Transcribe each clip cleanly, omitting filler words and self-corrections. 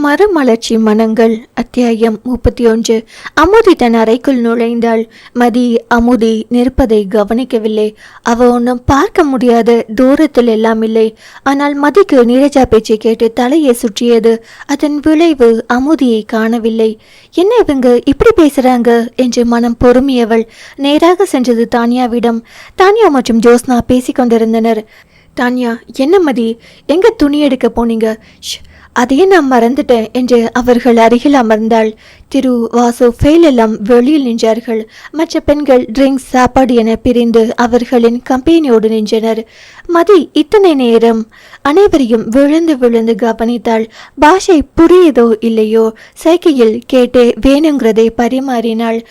மறுமலர்ச்சி மனங்கள் அத்தியாயம் 31. அமுதி தன் அறைக்குள் நுழைந்தாள். மதி அமுதி நிற்பதை கவனிக்கவில்லை. அவ ஒன்றும் பார்க்க முடியாத தூரத்தில் எல்லாம் இல்லை. ஆனால் மதிக்கு நீரஜா பேச்சை கேட்டு தலையை சுற்றியது. அதன் விளைவு அமுதியை காணவில்லை. என்ன இவங்க இப்படி பேசுறாங்க என்று மனம் பொறுமியவள் நேராக சென்றது தானியாவிடம். தானியா மற்றும் ஜோஸ்னா பேசிக்கொண்டிருந்தனர். தானியா, என்ன மதி, எங்க துணி எடுக்க போனீங்க? அதையே நான் மறந்துட்டேன் என்று அவர்கள் அருகில் அமர்ந்தாள். திரு, வாசு, ஃபெயில் எல்லாம் வெளியில் நின்றார்கள். மற்ற பெண்கள் ட்ரிங்க்ஸ், சாப்பாடு என பிரிந்து அவர்களின் கம்பெனியோடு நின்றனர். மதி இத்தனை நேரம் அனைவரையும் விழுந்து விழுந்து கவனித்தாள். பாஷை புரியுதோ இல்லையோ சைக்கையில் கேட்டே வேணுங்கிறதை பரிமாறினாள்.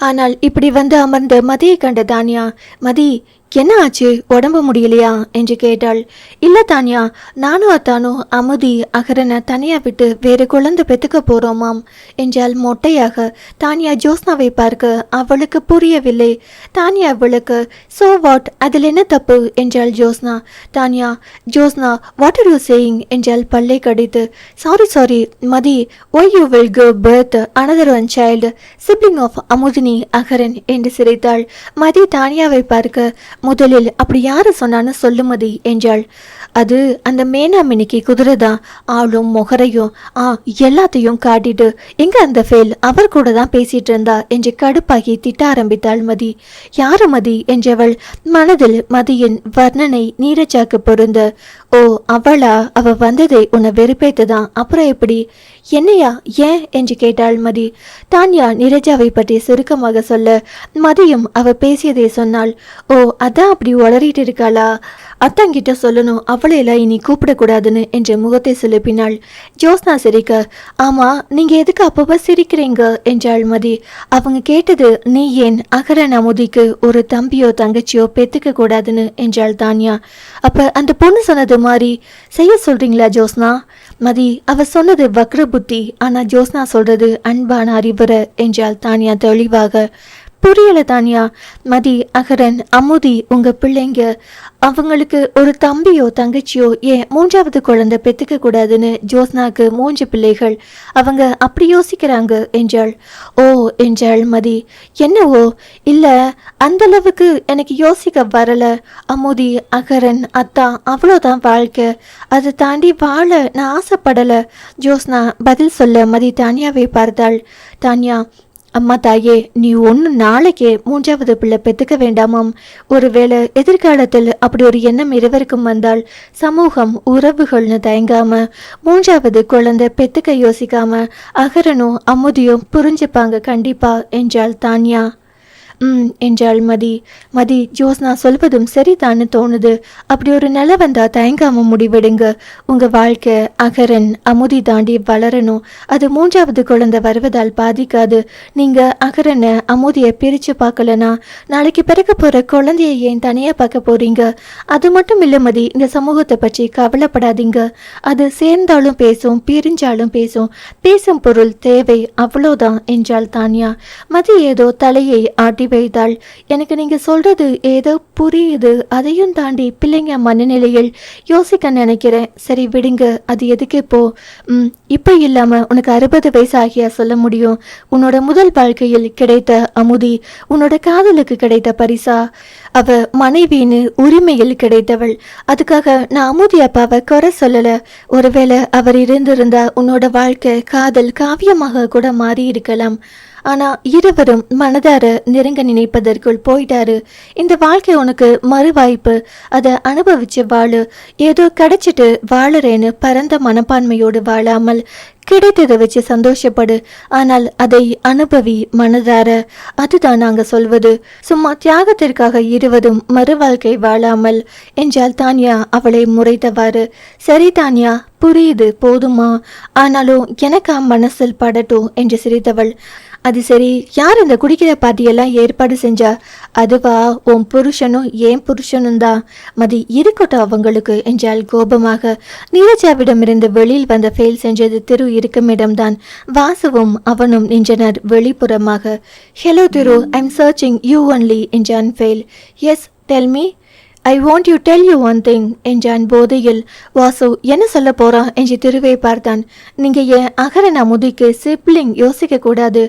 ஆனால் இப்படி வந்து அமர்ந்த மதியை கண்ட தானியா, மதி என்ன ஆச்சு, உடம்பு முடியலையா என்று கேட்டாள். இல்ல தானியா, நானும் அத்தானும் அமுதி அகரனை தனியா விட்டு வேறு குழந்தை பெத்துக்க போறோமாம் என்றால் மொட்டையாக. தானியா ஜோஸ்னாவை பார்க்க அவளுக்கு புரியவில்லை. தானியா அவளுக்கு சோ வாட், அதில் என்ன தப்பு என்றாள் Josna. Taniya, Josna what are you saying என்றால் பல்லை கடித்து. Sorry Mathi, why you will give birth another one child sibling of Amuthini Agaran என்று சிரித்தாள். மதி தானியாவை பார்க்க, முதலில் அப்படி யாரு சொன்னான்னு சொல்லுமதி என்றாள். அது அந்த மேனாமினிக்கு குதிரைதான், ஆளும் முகரையும் எல்லாத்தையும் காட்டிட்டு எங்க அந்த ஃபெயில் அவர் கூட தான் பேசிட்டு இருந்தா என்று கடுப்பாகி திட்ட ஆரம்பித்தாள் மதி. யாரு மதி என்றவள் மனதில் மதியின் வர்ணனை நீரஜாக்கு பொருந்த. ஓ அவளா, அவ வந்ததை உன்னை வெறுப்பேத்துதான், அப்புறம் எப்படி? என்னையா, ஏன் என்று கேட்டாள் மதி. தான்யா நீரஜாவை பற்றி சுருக்கமாக சொல்ல மதியும் அவ பேசியதை சொன்னாள். ஓ அதான் அப்படி உளறிட்டு இருக்காளா, அத்தாங்கிட்ட சொல்லணும் அவளையெல்லாம் இனி கூப்பிடக்கூடாதுன்னு என்று முகத்தை சுலுப்பினாள். ஜோஸ்னா சிரிக்க, ஆமா நீங்க எதுக்கு அப்பப்ப சிரிக்கிறீங்க என்றாள் மதி. அவங்க கேட்டது நீ ஏன் அகரன் அமுதிக்கு ஒரு தம்பியோ தங்கச்சியோ பெத்துக்க கூடாதுன்னு என்றாள் தான்யா. அப்ப அந்த பொண்ணு சொன்னது மாதிரி செய்ய சொல்றீங்களா ஜோஸ்னா? மதி, அவ சொன்னது வக்ர புத்தி, ஆனா ஜோஸ்னா சொல்றது அன்பான அறிவுரை என்றாள் தான்யா தெளிவாக. புரியல தானியா. மதி, அகரன் அமுதி உங்க பிள்ளைங்க, அவங்களுக்கு ஒரு தம்பியோ தங்கச்சியோ ஏன் மூன்றாவது குழந்தை பெத்துக்க கூடாதுன்னு ஜோஸ்னாக்கு 3 பிள்ளைகள், அவங்க அப்படி யோசிக்கிறாங்க என்றாள். ஓ என்றாள் மதி. என்னவோ இல்ல, அந்த அளவுக்கு எனக்கு யோசிக்க வரல. அமுதி, அகரன், அத்தா அவ்வளோதான் வாழ்க்கை, அதை தாண்டி வாழ நான் ஆசைப்படல. ஜோஸ்னா பதில் சொல்ல மதி தானியாவை பார்த்தாள். தானியா, அம்மா தாயே, நீ ஒன்று நாளைக்கே 3வது பிள்ளை பெற்றுக்க வேண்டாமாம். ஒருவேளை எதிர்காலத்தில் அப்படி ஒரு எண்ணம் இருவருக்கும் வந்தால் சமூகம் உறவுகள்னு தயங்காம 3வது குழந்தை பெற்றுக்க யோசிக்காம அகரனும் அமுதியும் புரிஞ்சுப்பாங்க கண்டிப்பா என்றாள் தான்யா. என்றாள் மதி. மதி, ஜோஸ்னா சொல்வதும் சரிதான்னு தோணுது. அப்படி ஒரு நிலை வந்தா தயங்காம முடிவெடுங்க. உங்க வாழ்க்கை அகரன் அமுதி தாண்டி வளரணும். அது 3வது குழந்தை வருவதால் பாதிக்காது. நீங்க அகரனை அமுதியை பிரிச்சு பார்க்கலனா நாளைக்கு பிறக்க போற குழந்தைய ஏன் தனியா பார்க்க போறீங்க? அது மட்டும் இல்ல மதி, இந்த சமூகத்தை பற்றி கவலைப்படாதீங்க. அது சேர்ந்தாலும் பேசும், பிரிஞ்சாலும் பேசும். பேசும் பொருள் தேவை, அவ்வளோதான் என்றாள் தான்யா. மதி ஏதோ தலையை ஆட்டி வைத்தாள். எனக்கு நீங்க சொல்றது ஏதோ புரியுது, அதையும் தாண்டி பிள்ளைங்க மனநிலையில் யோசிக்க நினைக்கிறேன். சரி விடுங்க, அது எதுக்கு இப்போ? இப்ப இல்லாம உனக்கு 60 வயசு ஆகியா சொல்ல முடியும்? உன்னோட முதல் வாழ்க்கையில் கிடைத்த அமுதி உன்னோட காதலுக்கு கிடைத்த பரிசா? அவ மனைவின்னு உரிமையில் கிடைத்தவள். அதுக்காக நான் அமுதி அப்பாவை குறை சொல்லல. ஒருவேளை அவர் இருந்திருந்தா உன்னோட வாழ்க்கை காதல் காவியமாக கூட மாறி இருக்கலாம். ஆனா இருவரும் மனதார நெருங்க நினைப்பதற்குள் போயிட்டாரு. இந்த வாழ்க்கை உனக்கு மறு வாய்ப்பு, அதை அனுபவிச்சு வாழு. ஏதோ கிடைச்சிட்டு வாழறேன்னு பரந்த மனப்பான்மையோடு வாழாமல் கிடைத்ததை வச்சு சந்தோஷப்படு. ஆனால் அதை அனுபவி மனதார. அதுதான் நாங்க சொல்வது. சும்மா தியாகத்திற்காக இருவதும் மறு வாழ்க்கை வாழாமல் என்றால் தான்யா அவளை முறைத்தவாறு. சரி தான்யா, புரியுது, போதுமா? ஆனாலும் எனக்கா மனசில் படட்டும் என்று சிரித்தவள். அது சரி, யார் இந்த குடிக்கிற பார்ட்டியெல்லாம் ஏற்பாடு செஞ்சா? அதுவா, உன் புருஷனும் ஏன் புருஷனும் தான். மதி, இருக்கட்டும் அவங்களுக்கு என்றால் கோபமாக. நீரஜாவிடமிருந்து வெளியில் வந்த ஃபெயில் சென்றது திரு இருக்கும் இடம்தான். வாசுவும் அவனும் நின்றனர் வெளிப்புறமாக. Hello Thiru, I am searching you only என்றான் ஃபெயில். Yes, tell me. I want you tell you one thing என்றான் போதையில். வாசு என்ன சொல்ல போறான் என்று திருவை பார்த்தான். நீங்க என் அகரன் அமுதிக்கு சிப்ளிங் யோசிக்க கூடாது.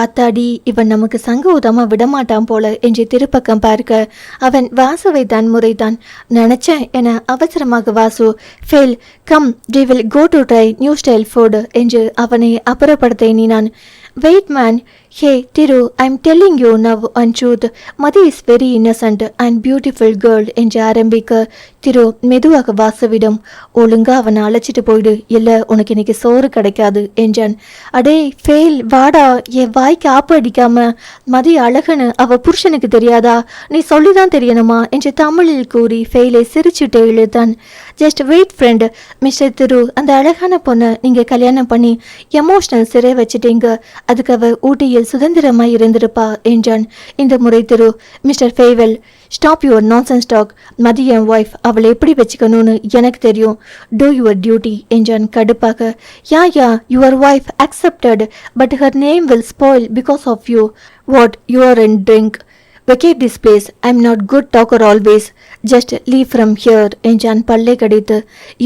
ஆத்தாடி, இவன் நமக்கு சங்க உதமா விடமாட்டான் போல என்று திருப்பக்கம் பார்க்க அவன் வாசுவை தான் முறைத்தான். நினைச்சேன் என அவசரமாக வாசு, ஃபெயில் come we will go to try new style food என்று அவனை அப்புறப்படுத்த எண்ணினான். Wait man, hey Thiru, I am telling you now and truth. Mathi is very innocent and beautiful girl என்று ஆரம்பிக்க திரு மெதுவாக வாசுவிடம், ஒழுங்கா அவனை அழைச்சிட்டு போயிடு, இல்லை உனக்கு இன்னைக்கு சோறு கிடைக்காது என்றான். அடே ஃபெயில், வாடா, என் வாய்க்கு ஆப்பு அடிக்காம. மதி அழகுன்னு அவ புருஷனுக்கு தெரியாதா? நீ சொல்லிதான் தெரியணுமா என்று தமிழில் கூறி ஃபெயிலை சிரிச்சுட்டே இழுத்தான். ஜஸ்ட் வெயிட் ஃப்ரெண்ட், மிஸ்டர் திரு, அந்த அழகான பொண்ணை நீங்கள் கல்யாணம் பண்ணி எமோஷனல் சிறை வச்சுட்டீங்க. அதுக்கு அவ ஊட்டியில் சுதந்திரமாய் இருந்திருப்பா என்றான். இந்த முறை Thiru, mister Favel, stop your nonsense talk. Mathi என் ஒய்ஃப், அவளை எப்படி வச்சுக்கணும்னு எனக்கு தெரியும். டூ யுவர் டியூட்டி என்றான் கடுப்பாக. Yeah your wife accepted, but her name will spoil because of you. What you are in drink? Vacate this place. I'm not good talker always. Just leave from here என்றான் பல்லை கடித்து.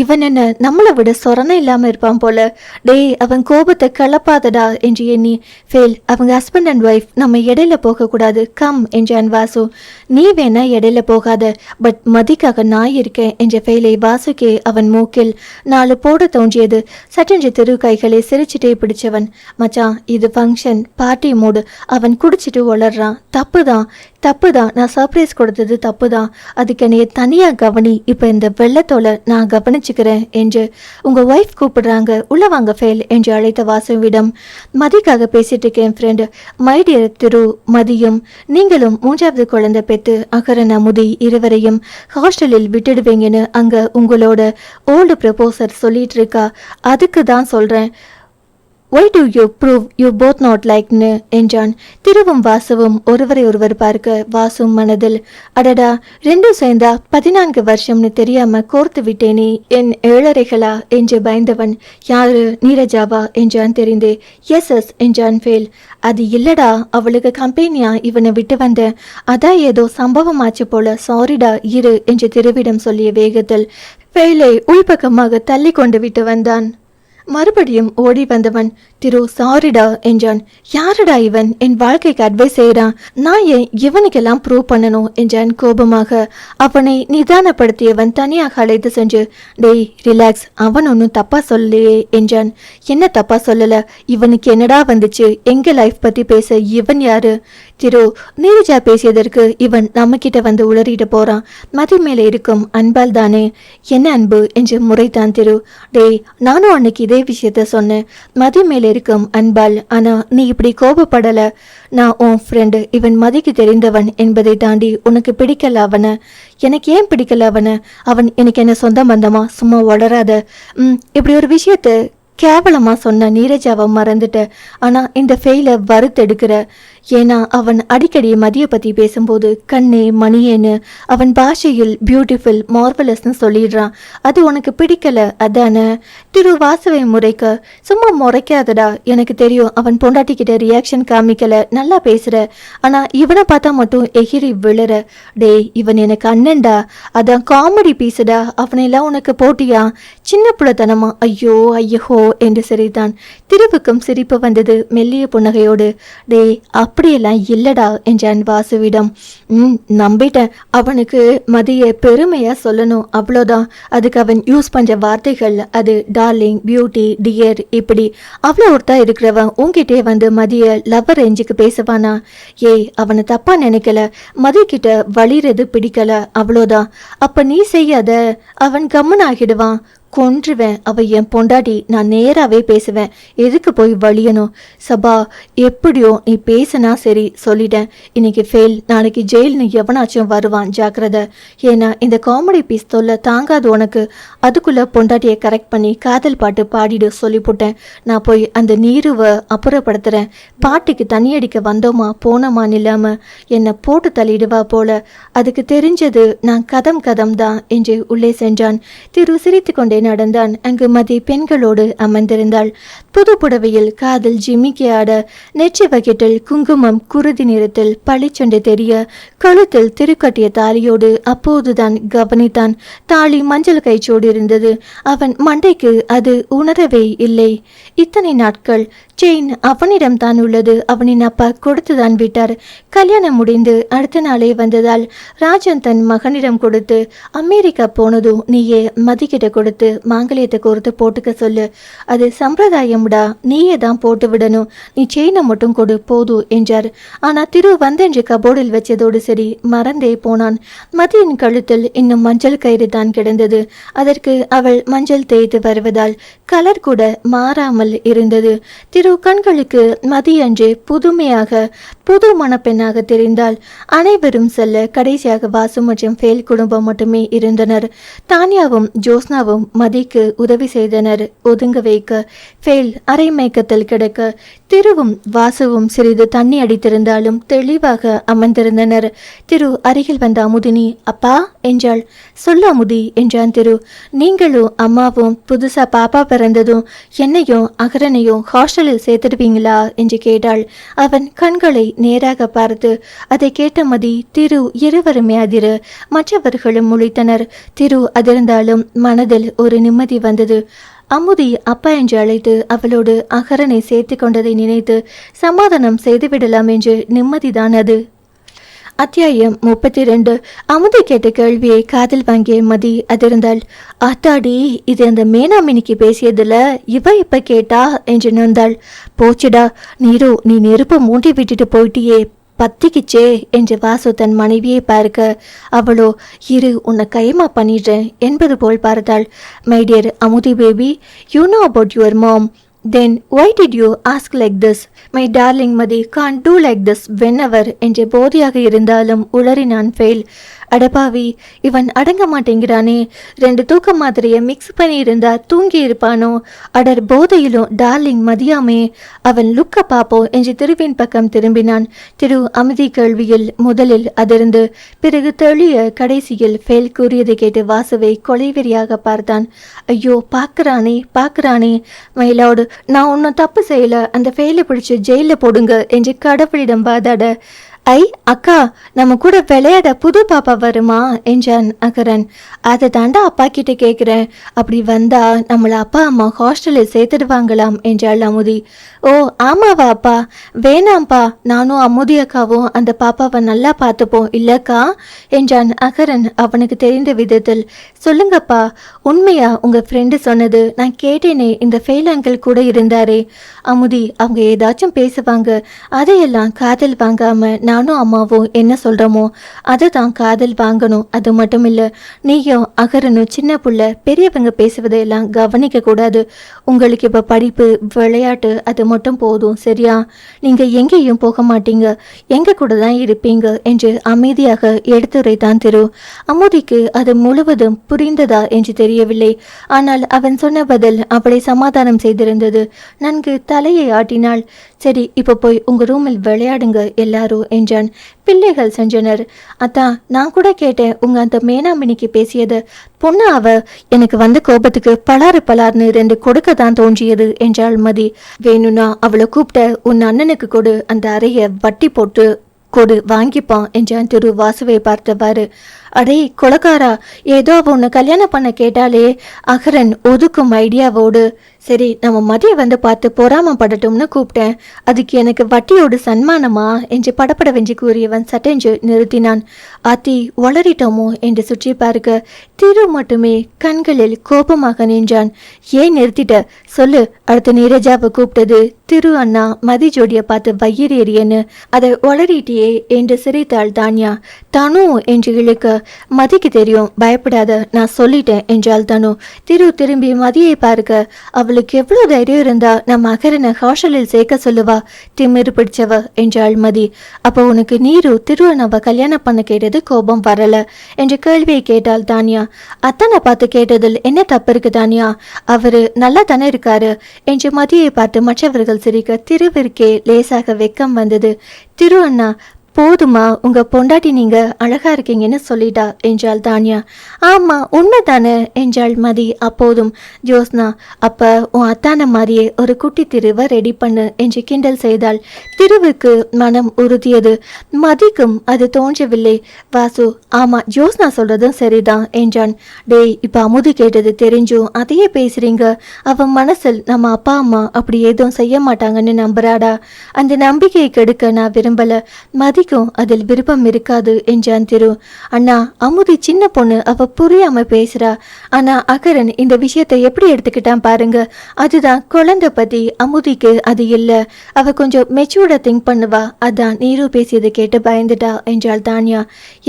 இவன் என்ன நம்மளை விட சொரணை இல்லாமல் இருப்பான் போல. டேய், அவன் கோபத்தை கலப்பாதடா என்று எண்ணி, ஃபெயில், அவங்க ஹஸ்பண்ட் அண்ட் ஒய்ஃப் நம்ம இடையில போகக்கூடாது, கம் என்றான் வாசு. நீ வேணா இடையில போகாத, பட் மதிக்காக நான் இருக்கேன் என்ற ஃபெயிலை வாசுக்கே அவன் மூக்கில் 4 போட தோன்றியது. சட்டென்று திரு கைகளை சிரிச்சுட்டே பிடிச்சவன். மச்சான், இது ஃபங்க்ஷன், பார்ட்டி மூடு. அவன் குடிச்சிட்டு வளர்றான், தப்புதான், நான் சர்ப்ரைஸ் கொடுத்தது தப்புதான். அதுக்கு என்னைய தனியாக கவனி, இப்போ இந்த வெள்ளத்தோலை நான் கவனிச்சுக்கிறேன் என்று. உங்கள் ஒய்ஃப் கூப்பிடுறாங்க, உள்ள வாங்க ஃபெயில் என்று அழைத்த வாசுவிடம், மதிக்காக பேசிட்டு இருக்கேன் ஃப்ரெண்டு. மைடியர் திரு, மதியும் நீங்களும் 3வது குழந்தை பெற்று அகரன் அமுதி இருவரையும் ஹாஸ்டலில் விட்டுடுவீங்கன்னு அங்கே உங்களோட ஓல்டு ப்ரப்போசர் சொல்லிட்டு இருக்கா. அதுக்கு தான் சொல்கிறேன். Why do you prove you both not like me என்றான். திருவும் வாசுவும் ஒருவரை ஒருவர் பார்க்க வாசும் மனதில், அடடா, ரெண்டும் சேர்ந்தா 14 வருஷம்னு தெரியாம கோர்த்து விட்டேனே என் ஏழரைகளா என்று பயந்தவன். யாரு, நீரஜாவா என்றான் தெரிந்தே. எஸ் என்றான் ஃபெயில். அது இல்லடா, அவளுக்கு கம்பெனியா இவனை விட்டு வந்தேன், அதான் ஏதோ சம்பவமாச்சு போல, சாரிடா இரு என்று திருவிடம் சொல்லிய வேகத்தில் ஃபெயிலை உள்பக்கமாக தள்ளி கொண்டு விட்டு வந்தான். மறுபடியும் ஓடி வந்தவன், திரு சாரிடா என்றான். யாருடா இவன், என் வாழ்க்கைக்கு அட்வைஸ் செய்கிறான், நான் ஏன் இவனுக்கெல்லாம் ப்ரூவ் பண்ணணும் என்றான் கோபமாக. அவனை நிதானப்படுத்தியவன் தனியாக அழைத்து சென்று, டேய் ரிலாக்ஸ், அவன் ஒன்றும் தப்பா சொல்லலையே என்றான். என்ன தப்பா சொல்லல, இவனுக்கு என்னடா வந்துச்சு, எங்க லைஃப் பத்தி பேச இவன் யாரு? திரு, நீரஜா பேசியதற்கு இவன் நம்ம கிட்ட வந்து உளறிட்டு போறான். மதி மேலே இருக்கும் அன்பால் தானே. என்ன அன்பு என்று முறைத்தான் திரு. டேய், நானும் அன்னைக்கு இதே விஷயத்த சொன்னேன், மதி மேலே இருக்கும் அன்பால். ஆனா நீ இப்படி கோபப்படல. நான் உன் ஃப்ரெண்டு, இவன் மதிக்கு தெரிந்தவன் என்பதை தாண்டி உனக்கு பிடிக்கல அவனை. எனக்கு ஏன் பிடிக்கல அவனை? அவன் எனக்கு என்ன சொந்த பந்தமா? சும்மா வளராத. இப்படி ஒரு விஷயத்த கேவலமா சொன்ன நீரஜாவை மறந்துட்ட. ஆனா இந்த ஃபெயிலை வறுத்தெடுக்கிற. ஏன்னா அவன் அடிக்கடி மதியை பற்றி பேசும்போது கண்ணே மணியேன்னு அவன் பாஷையில் பியூட்டிஃபுல் மார்வலஸ்ன்னு சொல்லிடுறான். அது உனக்கு பிடிக்கல அதானே? திரு வாசுவை முறைக்க, சும்மா முறைக்காதடா, எனக்கு தெரியும் அவன் பொண்டாட்டிக்கிட்ட ரியாக்ஷன் காமிக்கல, நல்லா பேசுற. ஆனால் இவனை பார்த்தா மட்டும் எகிரி விழுற. டேய், இவன் எனக்கு அண்ணன்டா, அதான் காமெடி பீஸுடா, அவனெல்லாம் உனக்கு போட்டியா? சின்ன புள்ளத்தனமா? ஐயோ என்று சிரித்தான். திருவுக்கும் சிரிப்பு வந்தது மெல்லிய புன்னகையோடு. டேய், அப்படியெல்லாம் இல்லடா என்றான் வாசுவிடம். நம்பிட்டேன். அவனுக்கு மதிய பெருமையா சொல்லணும், அவ்வளோதான். அதுக்கு அவன் யூஸ் பண்ற வார்த்தைகள், அது டார்லிங், பியூட்டி, டியர், இப்படி. அவ்வளோ ஒருத்தா இருக்கிறவன் உங்ககிட்டே வந்து மதிய லவர் ரேஞ்சுக்கு பேசுவானா? ஏய், அவனை தப்பா நினைக்கல, மதிக்கிட்ட வலிறது பிடிக்கல, அவ்வளோதான். அப்ப நீ செய்யாத, அவன் கம்மன் ஆகிடுவான். கொன்றுவேன். அவ என் பொண்டாட்டி, நான் நேராவே பேசுவேன், எதுக்கு போய் வலியணும்? சபா, எப்படியோ நீ பேசினா சரி, சொல்லிட்டேன். இன்னைக்கு ஃபெயில், நாளைக்கு ஜெயில்னு எவனாச்சும் வருவான், ஜாக்கிரதை. ஏன்னா இந்த காமெடி பீஸ் தொல்லை தாங்காது உனக்கு. அதுக்குள்ள பொண்டாட்டியை கரெக்ட் பண்ணி காதல் பாட்டு பாடிடு சொல்லிவிட்டேன். நான் போய் அந்த நீருவை அப்புறப்படுத்துறேன். பாட்டுக்கு தண்ணி அடிக்க வந்தோமா போனோமான்னு இல்லாம என்னை போட்டு தள்ளிடுவா போல. அதுக்கு தெரிஞ்சது நான் கதம் தான் என்று உள்ளே சென்றான். திரு சிரித்து கொண்டே நடந்தான். அங்கு மதி பெண்களோடு அமர்ந்திருந்தாள். புது புடவையில் காதல் ஜிமிக்கி ஆட, நெற்றி வகிட்டில் குங்குமம் குருதி நிறத்தில் பளிச்சொன்று தெரிய, கழுத்தில் திருக்கட்டிய தாலியோடு அப்போதுதான் கவனித்தான். தாலி மஞ்சள் கைச்சோடு இருந்தது. அவன் மண்டைக்கு அது உணரவே இல்லை. இத்தனை நாட்கள் செயின் அவனிடம் தான் உள்ளது. அவனின் அப்பா கொடுத்துதான் விட்டார். கல்யாணம் முடிந்து அடுத்த நாளே வந்ததால் ராஜன் தன் மகனிடம் கொடுத்து, அமெரிக்கா போனதும் நீயே மதிக்கிட்ட கொடுத்து மாங்கல்யத்தை கோர்த்து போட்டுக்க சொல்லு. அது சம்பிரதாயம்டா, நீயே தான் போட்டு விடணும். நீ செயினை மட்டும் கொடு போதும் என்றார். ஆனா திரு வந்தென்று கபோர்டில் வச்சதோடு சரி, மறந்தே போனான். மதியின் கழுத்தில் இன்னும் மஞ்சள் கயிறு தான் கிடந்தது. அதற்கு அவள் மஞ்சள் தேய்த்து வருவதால் கலர் கூட மாறாமல் இருந்தது. திரு கண்களுக்கு மதியன்று புதுமையாக புது மணப்பெண்ணாக தெரிந்தால் அனைவரும் செல்ல கடைசியாக வாசு மற்றும் ஃபேல் குடும்பம் மட்டுமே இருந்தனர். தானியாவும் ஜோஸ்னாவும் மதிக்கு உதவி செய்தனர் ஒதுங்க வைக்க. ஃபேல் அரை மயக்கத்தில் கிடக்க திருவும் வாசுவும் சிறிது தண்ணி அடித்திருந்தாலும் தெளிவாக அமர்ந்திருந்தனர். திரு அருகில் வந்த அமுதினி அப்பா என்றாள். சொல்ல அமுதி என்றான் திரு. நீங்களும் அம்மாவும் புதுசா பாப்பா பிறந்ததும் என்னையும் அகரனையும் ஹாஸ்டலில் சேர்த்துடுவீங்களா என்று கேட்டாள். அவன் கண்களை நேராக பார்த்து அதை கேட்ட மதி திரு இருவருமே அதிர, மற்றவர்களும் முழித்தனர். திரு அதிர்ந்தாலும் மனதில் ஒரு நிம்மதி வந்தது. அமுதி அப்பா என்று அழைத்து அவளோடு அகரனை சேர்த்து கொண்டதை நினைத்து சமாதானம் செய்துவிடலாம் என்று நிம்மதிதான் அது. அத்தியாயம் 32. அமுதி கேட்ட கேள்வியை காதில் வாங்கிய மதி அதிர்ந்தாள். ஆத்தாடி, இது அந்த மேனாமினிக்கு பேசியதுல இவ இப்ப கேட்டா என்று நொந்தாள். போச்சுடா நீரு, நீ நெருப்ப மூண்டி விட்டுட்டு போயிட்டியே, பத்திக்கிச்சே என்று வாசு தன் மனைவியை பார்க்க அவளோ இரு உன்னை கைமா பண்ணிடுறேன் என்பது போல் பார்த்தாள். My dear Amuthi baby, you know about your mom. Then why did you ask like this? My darling Madi can't do like this whenever என்று போதியாக இருந்தாலும் உளறினான் ஃபெயில். அடப்பாவி, இவன் அடங்க மாட்டேங்கிறானே. 2 தூக்க மாத்திரையை மிக்ஸ் பண்ணி இருந்தா தூங்கி இருப்பானோ. அடர் போதையிலும் டார்லிங் மதியாமே. அவன் லுக்க பாப்போ என்று திருவின் பக்கம் திரும்பினான். திரு அமுதி கேள்வியில் முதலில் அதிர்ந்து பிறகு தெளிய கடைசியில் ஃபெயில் கூறியதை கேட்டு வாசுவை கொலைவெறியாக பார்த்தான். ஐயோ, பார்க்கறானே மயிலாடு, நான் ஒன்னும் தப்பு செய்யல, அந்த ஃபெயிலை பிடிச்சு ஜெயில போடுங்க என்று கடவுளிடம் வாதாட, ஐ அக்கா, நம்ம கூட விளையாட புது பாப்பா வருமா என்றான் அகரன். அதை தாண்டா அப்பா கிட்ட கேட்குறேன். அப்படி வந்தா நம்மளை அப்பா அம்மா ஹாஸ்டலில் சேர்த்துடுவாங்களாம் என்றாள் அமுதி. ஓ ஆமாவா அப்பா? வேணாம்ப்பா, நானும் அமுதி அக்காவும் அந்த பாப்பாவை நல்லா பார்த்துப்போம் இல்லக்கா என்றான் அகரன் அவனுக்கு தெரிந்த விதத்தில். சொல்லுங்கப்பா, உண்மையா உங்க ஃப்ரெண்டு சொன்னது? நான் கேட்டேனே, இந்த ஃபெயில் அங்கிள் கூட இருந்தாரே. அமுதி, அவங்க ஏதாச்சும் பேசுவாங்க, அதையெல்லாம் காதல் வாங்காம நானும் அம்மாவும் என்ன சொல்கிறோமோ அதை தான் காதல் வாங்கணும். அது மட்டும் இல்லை, நீயும் அகரனும் சின்ன புள்ள, பெரியவங்க பேசுவதையெல்லாம் கவனிக்க கூடாது. உங்களுக்கு இப்போ படிப்பு விளையாட்டு அது மட்டும் போதும், சரியா? நீங்கள் எங்கேயும் போக மாட்டீங்க, எங்கள் கூட தான் இருப்பீங்க என்று அமைதியாக எடுத்துரைத்தான் திரு. அமுதிக்கு அது முழுவதும் புரிந்ததா என்று தெரியவில்லை. ஆனால் அவன் சொன்ன பதில் அவளை சமாதானம் செய்திருந்தது. நன்கு தலையை ஆட்டினாள். சரி, இப்போ போய் உங்கள் ரூமில் விளையாடுங்க எல்லாரும் என்றான். பிள்ளைகள் சென்றனர். அதான் நான் கூட கேட்டேன் உங்க அந்த மேனாமினிக்கு பேசியது. பொண்ணு அவ, எனக்கு வந்த கோபத்துக்கு பலார்னு 2 கொடுக்க தான் தோன்றியது என்றாள் மதி. வேணும்னா அவளை கூப்பிட்ட உன் அண்ணனுக்கு கொடு, அந்த அறைய வட்டி போட்டு கொடு, வாங்கிப்பான் என்றான் திரு வாசுவை பார்த்தவாறு. அடே கொலக்காரா, ஏதோ அவ உன்னை கல்யாணம் பண்ண கேட்டாலே அகரன் ஒதுக்கும் ஐடியாவோடு. சரி, நம்ம மதிய வந்து பார்த்து பொறாமப்படட்டும்னு கூப்பிட்டேன். அதுக்கு எனக்கு வட்டியோடு சன்மானமா என்று படப்பட வெஞ்சி கூறியவன் சட்டென்று நிறுத்தினான். ஆத்தி, வளரிட்டோமோ என்று சுற்றி பார்க்க திரு மட்டுமே கண்களில் கோபமாக நின்றான். ஏன் நிறுத்திட்ட சொல்லு. அடுத்த நீரஜாவை கூப்பிட்டது திரு. அண்ணா மதி ஜோடியை பார்த்து வயிறு எரியன்னு அதை வளரிட்டியே என்று சிரித்தாள் தான்யா. தானு என்று இழுக்க மதிக்கு தெரியும், பயப்படாத, நான் சொல்லிட்டேன் என்றாள் தனு. திரும்பி மதியை பார்க்க, அவளுக்கு எவ்வளவு தைரியம் இருந்தா நம்ம அகரனை ஹாஸ்டலில் சேர்க்க சொல்லுவா, திமிரு பிடிச்சவ என்றாள் மதி. அப்போ உனக்கு திருவண்ணாவை கல்யாணம் பண்ண கேட்டது கோபம் வரல என்ற கேள்வியை கேட்டாள் தானியா. அத்தனை பார்த்து கேட்டதில் என்ன தப்பு இருக்கு தானியா, அவரு நல்லா தானே இருக்காரு என்று மதியை பார்த்து மற்றவர்கள் சிரிக்க திருவிற்கே லேசாக வெக்கம் வந்தது. அண்ணா, போதுமா, உங்க பொண்டாட்டி நீங்க அழகா இருக்கீங்கன்னு சொல்லிட்டா என்றாள் தானியா. ஆமா உண்மைதானே என்றாள் மதி. அப்போதும் ஜோஸ்னா, அப்ப உன் அத்தான மாதிரியே ஒரு குட்டி திருவை ரெடி பண்ணு என்று கிண்டல் செய்தாள். திருவுக்கு மனம் உறுதியது, மதிக்கும் அது தோன்றவில்லை. வாசு, ஆமா ஜோஸ்னா சொல்றதும் சரிதான் என்றான். டேய், இப்ப அமுதி கேட்டது தெரிஞ்சும் அதையே பேசுறீங்க, அவன் மனசில் நம்ம அப்பா அம்மா அப்படி எதுவும் செய்ய மாட்டாங்கன்னு நம்புறாடா. அந்த நம்பிக்கையை கெடுக்க நான் விரும்பல, மதி அதில் விருப்பம் இருக்காது என்றான் திரு. அண்ணா, அமுதி சின்ன பொண்ணு, அவ புரியாம பேசுறா. ஆனா அகரன் இந்த விஷயத்தை எப்படி எடுத்துக்கிட்டான் பாருங்க, அதுதான் குழந்தை பத்தி. அமுதிக்கு அது இல்ல, அவ கொஞ்சம் மெச்சூர்டா திங்க் பண்ணுவா, அதான் நீரு பேசியதை கேட்டு பயந்துட்டா என்றாள் தானியா.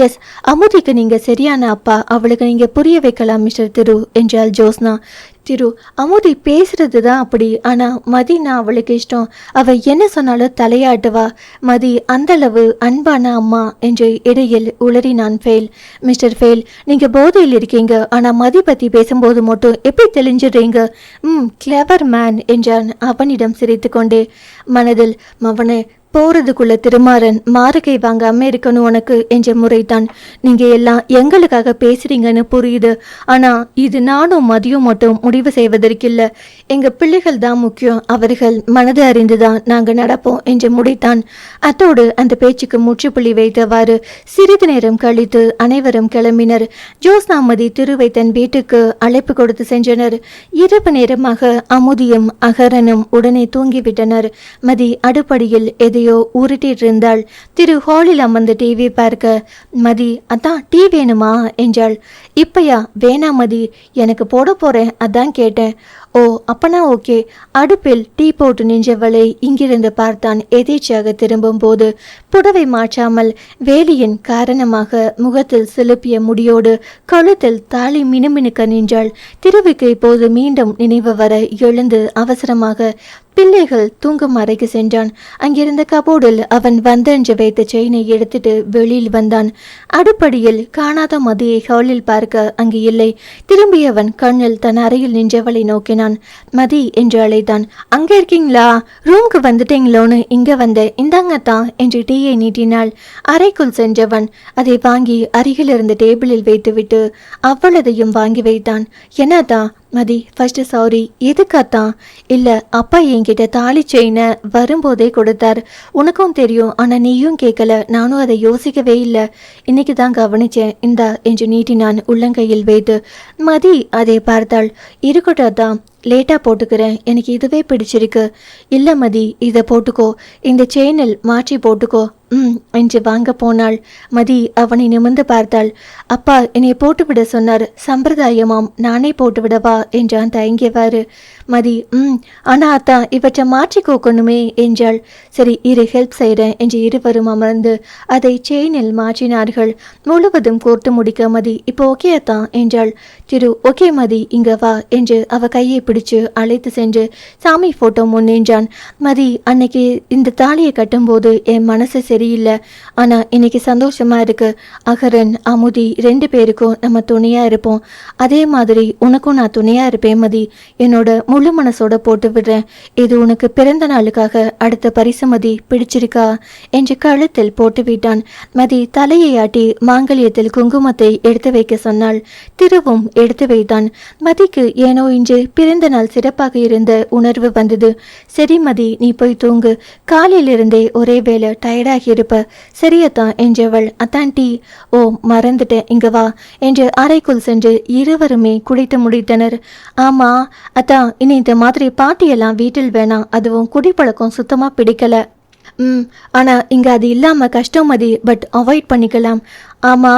எஸ், அமுதிக்கு நீங்க சரியான அப்பா, அவளுக்கு நீங்க புரிய வைக்கலாம் மிஸ்டர் திரு என்றாள் ஜோஸ்னா. அமுதி பேசுறது தான் அப்படி, ஆனா மதினா அவளுக்கு இஷ்டம், அவ என்ன சொன்னாலும் தலையாட்டுவா. மதி அந்த அளவு அன்பான அம்மா என்று இடையில் உளறினான் ஃபெயில். மிஸ்டர் ஃபெயில், நீங்க போதையில் இருக்கீங்க, ஆனா மதி பத்தி பேசும்போது மட்டும் எப்படி தெளிஞ்சிடுறீங்க? கிளவர் மேன் என்றான் அவனிடம் சிரித்து கொண்டே. மனதில், மவனே போறதுக்குள்ள திருமாறன் மாறுகை வாங்காம இருக்கணும் உனக்கு என்ற முறைதான். நீங்க எல்லாம் எங்களுக்காக பேசுறீங்கன்னு புரியுது, ஆனா இது நானும் மதியம் மட்டும் முடிவு செய்வதற்கில்ல, எங்க பிள்ளைகள் தான் முக்கியம், அவர்கள் மனது அறிந்துதான் நாங்க நடப்போம் என்று முடித்தான். அத்தோடு அந்த பேச்சுக்கு முற்றுப்புள்ளி வைத்தவாறு சிறிது நேரம் கழித்து அனைவரும் கிளம்பினர். ஜோஸ்னா மதி திருவை தன் வீட்டுக்கு அழைப்பு கொடுத்து சென்றனர். இரவு நேரமாக அமுதியும் அகரனும் உடனே தூங்கிவிட்டனர். மதி அடுப்படியில் உருட்டிட்டு இருந்தாள். திரு ஹாலில் அமர்ந்து டிவி பார்க்க, மதி, அதான் டீ வேணுமா என்றாள். இப்பயா? வேணா மதி, எனக்கு போட போறேன், அதான் கேட்டேன். ஓ, அப்பனா ஓகே. அடுப்பில் டீ போட்டு நின்றவளை இங்கிருந்து பார்த்தான். எதேச்சாக திரும்பும் போது புடவை மாற்றாமல் வேலியின் காரணமாக முகத்தில் செலுப்பிய முடியோடு கழுத்தில் தாலி மினுமினுக்க நின்றாள். திருவுக்கு இப்போது மீண்டும் நினைவு வர எழுந்து அவசரமாக பிள்ளைகள் தூங்கும் அறைக்கு சென்றான். அங்கிருந்த கபோர்டில் அவன் வந்தென்று வைத்த செயினை எடுத்துட்டு வெளியில் வந்தான். அடுப்படியில் காணாத மதியை ஹாலில் பார்க்க அங்கு இல்லை. திரும்பியவன் கண்ணில் தன் அறையில் நின்றவளை நோக்கினான். மதி என்று அழைத்தான். அங்க இருக்கீங்களா? ரூமுக்கு வந்துட்டீங்களோன்னு இங்க வந்த, இந்தாங்கத்தான் என்று டீயை நீட்டினாள். அறைக்குள் சென்றவன் அதை வாங்கி அருகில் இருந்த டேபிளில் வைத்துவிட்டு அவ்வளதையும் வாங்கி வைத்தான். என்னதான் மதி, ஃபர்ஸ்ட் சாரி. எதுக்காத்தான்? இல்லை, அப்பா என்கிட்ட தாலி செயினை வரும்போதே கொடுத்தார், உனக்கும் தெரியும், ஆனால் நீயும் கேட்கல, நானும் அதை யோசிக்கவே இல்லை, இன்னைக்கு தான் கவனிச்சேன், இந்தா என்று நீட்டினான் உள்ளங்கையில் வைத்து. மதி அதை பார்த்தாள். இருக்கட்டும், லேட்டாக போட்டுக்கிறேன், எனக்கு இதுவே பிடிச்சிருக்கு. இல்லை மதி, இதை போட்டுக்கோ, இந்த செயினில் மாற்றி போட்டுக்கோ என்று வாங்க போனாள். மதி அவனை நிமிர்ந்து பார்த்தாள். அப்பா என்னை போட்டுவிட சொன்னார், சம்பிரதாயமாம், நானே போட்டுவிடவா என்றான் தயங்கியவாறு. மதி ஆனா அத்தான் இவற்றை மாற்றி கோக்கணுமே என்றாள். சரி இரு, ஹெல்ப் செய்கிறேன் என்று இருவரும் அமர்ந்து அதை செயினில் மாற்றினார்கள். முழுவதும் கோர்த்து முடிக்க மதி இப்போ ஓகே அத்தான் என்றாள். திரு, ஓகே மதி, இங்க வா என்று அவ கையை பிடிச்சு அழைத்து சென்று சாமி போட்டோ முன் நின்றான். மதி, அன்னைக்கு இந்த தாலியை கட்டும்போது என் மனசு சரியில்லை, ஆனா இன்னைக்கு சந்தோஷமா இருக்கு. அகரன் அமுதி 2 பேருக்கும் நம்ம துணையா இருப்போம், அதே மாதிரி உனக்கும் நான் துணையா இருப்பேன் மதி, என்னோட முழு மனசோட போட்டு விடுறேன், இது உனக்கு பிறந்த நாளுக்காக அடுத்த பரிசு மதி, பிடிச்சிருக்கா என்று கழுத்தில் போட்டு விட்டான். மதி தலையை ஆட்டி மாங்கல்யத்தில் குங்குமத்தை எடுத்து வைக்க சொன்னாள். திருவும் எடுத்து வைத்தான். மதிக்கு ஏனோ இன்று பிறந்த நாள் சிறப்பாக இருந்த உணர்வு வந்தது. சரி மதி, நீ போய் தூங்கு, காலையிலிருந்தே ஒரே வேலை, டயர்டாகி இருப்ப. சரியத்தான் என்றவள். அத்தான் டீ? ஓ மறந்துட்டேன், இங்க வா என்று அறைக்குள் சென்று இருவருமே குடித்து முடித்தனர். ஆமா அத்தான், இனி இந்த மாதிரி பாட்டியெல்லாம் வீட்டில் வேணாம், அதுவும் குடிப்பழக்கம் சுத்தமா பிடிக்கல. ஆனா இங்க அது இல்லாம கஷ்டம் மதி, பட் அவாய்ட் பண்ணிக்கலாம். ஆமா,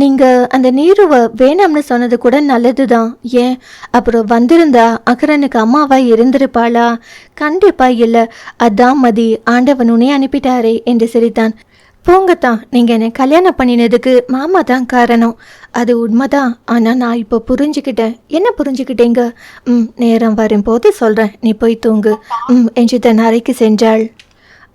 நீங்க அந்த நீருவை வேணாம்னு சொன்னது கூட நல்லதுதான். ஏன், அப்புறம் வந்திருந்தா அகரனுக்கு அம்மாவா இருந்திருப்பாளா? கண்டிப்பா இல்லை, அதான் மதி, ஆண்டவன் உன்னை அனுப்பிட்டாரே என்று சிரித்தான். போங்கத்தான், நீங்க என்னை கல்யாணம் பண்ணினதுக்கு மாமா தான் காரணம். அது உண்மைதான். ஆனா நான் இப்போ புரிஞ்சுக்கிட்டேன். என்ன புரிஞ்சுக்கிட்டேங்க? நேரம் வரும்போது சொல்றேன், நீ போய் தூங்கு என்று தன் அறைக்கு சென்றாள்.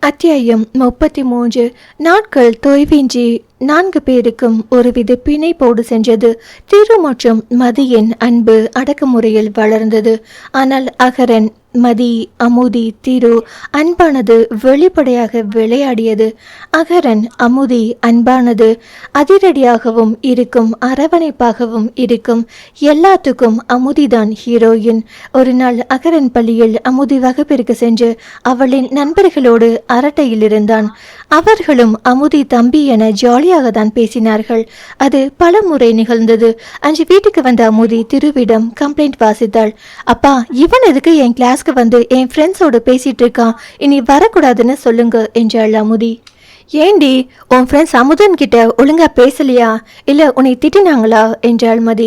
அத்தியாயம் 33. நாட்கள் தொய்வின்றி 4 பேருக்கும் ஒருவித பிணைப்போடு சென்றது. திரு மற்றும் மதியின் அன்பு அடக்குமுறையில் வளர்ந்தது. ஆனால் அகரன், மதி, அமுதி, திரு அன்பானது வெளிப்படையாக விளையாடியது. அகரன், அமுதி அன்பானது அதிரடியாகவும் இருக்கும், அரவணைப்பாகவும் இருக்கும். எல்லாத்துக்கும் அமுதிதான் ஹீரோயின். ஒரு நாள் அகரன் பள்ளியில் அமுதி வகுப்பிற்கு சென்று அவளின் நண்பர்களோடு அரட்டையில் இருந்தான். அவர்களும் அமுதி தம்பி என ஜாலியாக தான் பேசினார்கள். அது பல முறை நிகழ்ந்தது. அன்று வீட்டுக்கு வந்த அமுதி திருவிடம் கம்ப்ளைண்ட் வாசித்தாள். அப்பா, இவன் எதுக்கு என் கிளாஸ்க்கு வந்து என் ஃப்ரெண்ட்ஸோடு பேசிட்டு இருக்கான், இனி வரக்கூடாதுன்னு சொல்லுங்க என்றாள் அமுதி. ஏண்டி, உன் ஃப்ரெண்ட்ஸ் அமுதன் கிட்ட ஒழுங்கா பேசலையா, இல்லை உன்னை திட்டினாங்களா என்றாள் மதி.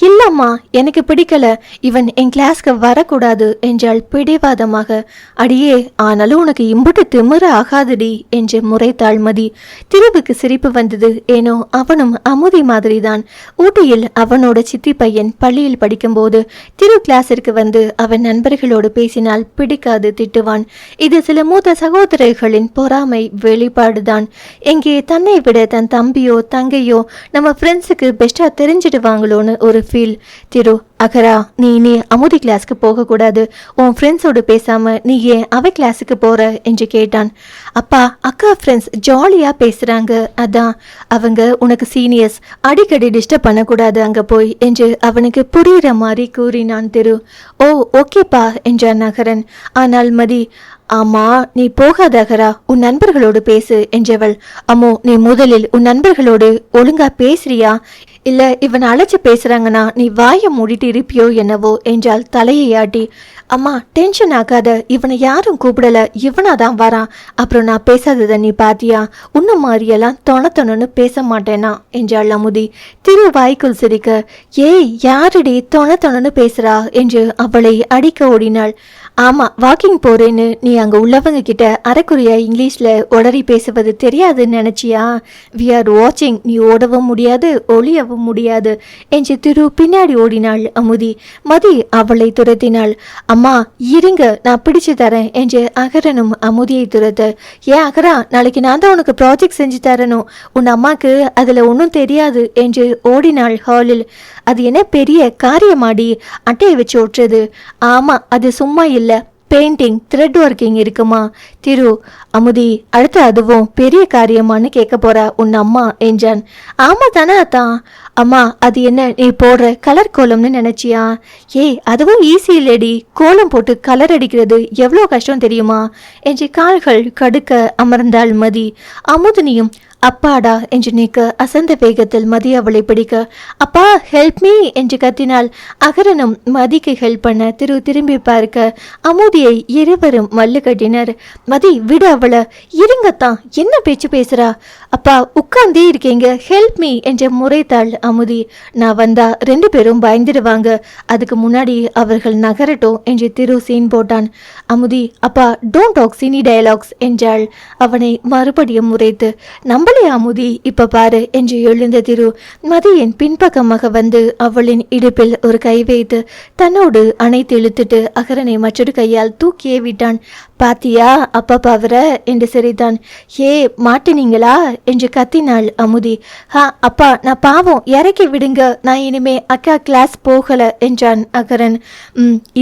இல்லம்மா, எனக்கு பிடிக்கல, இவன் என் கிளாஸ்க்கு வரக்கூடாது என்றாள் பிடிவாதமாக. அடியே, ஆனாலும் உனக்கு இம்புட்டு திமிர ஆகாதுடி என்று முறைத்தாள் மதி. திருவுக்கு சிரிப்பு வந்தது. ஏனோ அவனும் அமுதி மாதிரிதான். ஊட்டியில் அவனோட சித்தி பையன் பள்ளியில் படிக்கும்போது திரு கிளாஸிற்கு வந்து அவன் நண்பர்களோடு பேசினால் பிடிக்காது, திட்டுவான். இது சில மூத்த சகோதரர்களின் பொறாமை வெளிப்பாடு. எங்கே தன்னை விட தன் தம்பியோ தங்கையோ நம்ம ஃப்ரெண்ட்ஸுக்கு பெஸ்டா தெரிஞ்சிடுவாங்களோன்னு ஒரு ஃபீல். திரு, அகரா, நீ அமுதி கிளாஸ்க்கு போகக்கூடாது, உன் ஃப்ரெண்ட்ஸோடு பேசாம நீ ஏன் அவ கிளாஸுக்கு போற என்று கேட்டான். அப்பா, அக்கா ஃப்ரெண்ட்ஸ் ஜாலியா பேசுறாங்க, அதான். அவங்க உனக்கு சீனியர்ஸ், அடிக்கடி டிஸ்டர்ப் பண்ணக்கூடாது அங்க போய் என்று அவனுக்கு புரியுற மாதிரி கூறினான் திரு. ஓ, ஓகேப்பா என்றான் அகரன். ஆனால் மதி, ஆமா, நீ போகாத அகரா, உன் நண்பர்களோடு பேசு என்றவள். அம்மோ, நீ முதலில் உன் நண்பர்களோடு ஒழுங்கா பேசுறியா, இல்ல இவன் அழைச்சு பேசுறாங்கன்னா நீ வாயை மூடிட்டு இருப்பியோ என்னவோ என்றால் தலையை ஆட்டி. அம்மா, டென்ஷன் ஆகாத, இவனை யாரும் கூப்பிடல, இவனாதான் வரான். அப்புறம் நான் பேசாததை நீ பாத்தியா? உன்ன மாதிரியெல்லாம் தொணத்தொன்னு பேச மாட்டேனா என்றாள் அமுதி. திரு வாய்க்குள் சிரிக்க, ஏய் யாருடி தொணத்தொன்னு பேசுறா என்று அவளை அடிக்க ஓடினாள். ஆமா, வாக்கிங் போறேன்னு நீ அங்க உள்ளவங்க கிட்ட அரைக்குறையா இங்கிலீஷ்ல உளறி பேசுவது தெரியாதுன்னு நினைச்சியா? வி ஆர் வாட்சிங், நீ ஓடவும் முடியாது ஒளியவும் முடியாது என்று திரு பின்னாடி ஓடினாள் அமுதி. மதி அவளை துரத்தினாள். அம்மா இருங்க, நான் பிடிச்சு தரேன் என்று அகரனும் அமுதியை துரத்த. ஏன் அகரா, நாளைக்கு நான் தான் உனக்கு ப்ராஜெக்ட் செஞ்சு தரணும், உன் அம்மாக்கு அதுல ஒன்றும் தெரியாது என்று ஓடினாள் ஹாலில். அது என்ன பெரிய காரியமாடி, அட்டையை வச்சு ஓட்டுறது? ஆமா, அது சும்மா இல்ல, பெயிண்டிங், த்ரெட் ஒர்க்கிங் இருக்குமா? திரு, அமுதி, அடுத்து அதுவும் பெரிய காரியமானு கேட்க போறா உன் அம்மா என்றான். ஆமா தானே அத்தான். அம்மா, அது என்ன நீ போடுற கலர் கோலம்னு நினைச்சியா? ஏய், அதுவும் ஈஸி இல்லடி, கோலம் போட்டு கலர் அடிக்கிறது எவ்வளோ கஷ்டம் தெரியுமா என்று கால்கள் கடுக்க அமர்ந்தாள் மதி. அமுதினியும் அப்பாடா என்று நிற்க அசந்த வேகத்தில் மதி அவளை பிடிக்க, அப்பா ஹெல்ப் மீ என்று கத்தினாள். அகரனும் மதிக்கு ஹெல்ப் பண்ண திரு திரும்பி பார்க்க அமுதியை இருவரும் மல்லு கட்டினர். மதி, விட அவளை. இருங்கத்தான், என்ன பேச்சு பேசுறா? அப்பா உட்கார்ந்தே இருக்கீங்க, ஹெல்ப் மீ என்று முறைத்தாள் அமுதி. நான் வந்தா 2 பேரும் பயந்துடுவாங்க, அதுக்கு முன்னாடி அவர்கள் நகரட்டும் என்று திரு சீன் போட்டான். அமுதி, அப்பா டோன்ட் டாக் சினி டயலாக்ஸ் என்றாள் அவனை மறுபடியும் முறைத்து. நம்பளே அமுதி, இப்ப பாரு என்று எழுந்த திரு மதியின் பின்பக்கமாக வந்து அவளின் இடுப்பில் ஒரு கை வைத்து தன்னோடு அணைத்து இழுத்துட்டு அகரனை மற்றொரு கையால் தூக்கியே விட்டான். பாத்தியா அப்பா பவர என்று சிரித்தான். ஏ மாட்டினீங்களா என்று கத்தினாள் அமுதி. அப்பா, நான் பாவம், இறக்கி விடுங்க, நான் இனிமே அக்கா கிளாஸ் போகல என்றான் அகரன்.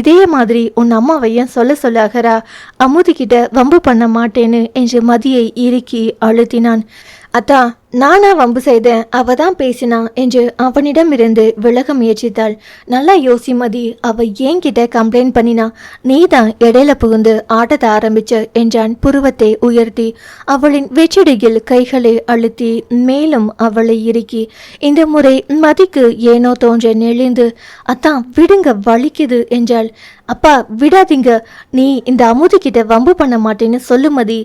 இதே மாதிரி உன் அம்மாவையும் சொல்ல அகரா, அமுதி கிட்ட வம்பு பண்ண மாட்டேன்னு என்று மதியை இறுக்கி அழுத்தினான். அத்தா, நானா வம்பு செய்தேன், அவ தான் பேசினா என்று அவனிடமிருந்து விலக முயற்சித்தாள். நல்லா யோசி மதி, அவ ஏங்கிட்ட கம்ப்ளைண்ட் பண்ணினா, நீ தான் இடையில புகுந்து ஆட்டத்தை ஆரம்பிச்ச என்றான் புருவத்தை உயர்த்தி அவளின் வெற்றிடையில் கைகளை அழுத்தி மேலும் அவளை இறுக்கி. இந்த முறை மதிக்கு ஏனோ தோன்ற நெளிந்து, அத்தான் விடுங்க வலிக்குது என்றாள். அப்பா விடாதீங்க, நீ இந்த அமுதி கிட்ட வம்பு பண்ண மாட்டேன்னு சொல்லு மதி.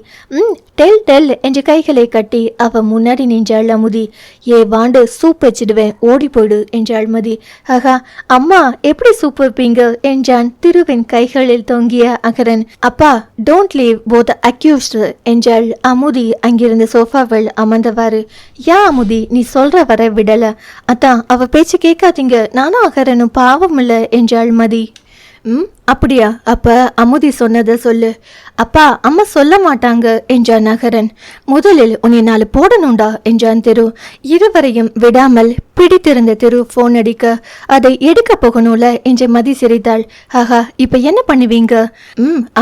டெல் டெல் என்று கைகளை கட்டி அவ முன்னாடி என்றாள் அமுதி. ஏ வாண்டு சூப் வச்சிடுவேன், ஓடி போயிடு என்றாள் மதி. ஆஹா, அம்மா எப்படி சூப் வைப்பீங்க என்றான் திருவின் கைகளில் தொங்கிய அகரன். அப்பா, டோன்ட் லீவ் போத் அக்யூஸ்ட் என்றாள் அமுதி அங்கிருந்த சோஃபாவில் அமர்ந்தவாறு. யா அமுதி, நீ சொல்ற வர விடல. அதான் அவ பேச்சு கேட்காதீங்க, நானும் அகரனும் பாவம் இல்ல என்றாள் மதி. அப்படியா? அப்ப அமுதி சொன்னதை சொல்லு. அப்பா, அம்மா சொல்ல மாட்டாங்க என்றான் நகரன். முதலில் உன்னை 4 போடணும்டா என்றான் திரு. இருவரையும் விடாமல் பிடித்திருந்த திரு போன் அடிக்க அதை எடுக்க போகணும்ல என்று மதி சிரித்தாள். ஆஹா, இப்ப என்ன பண்ணுவீங்க?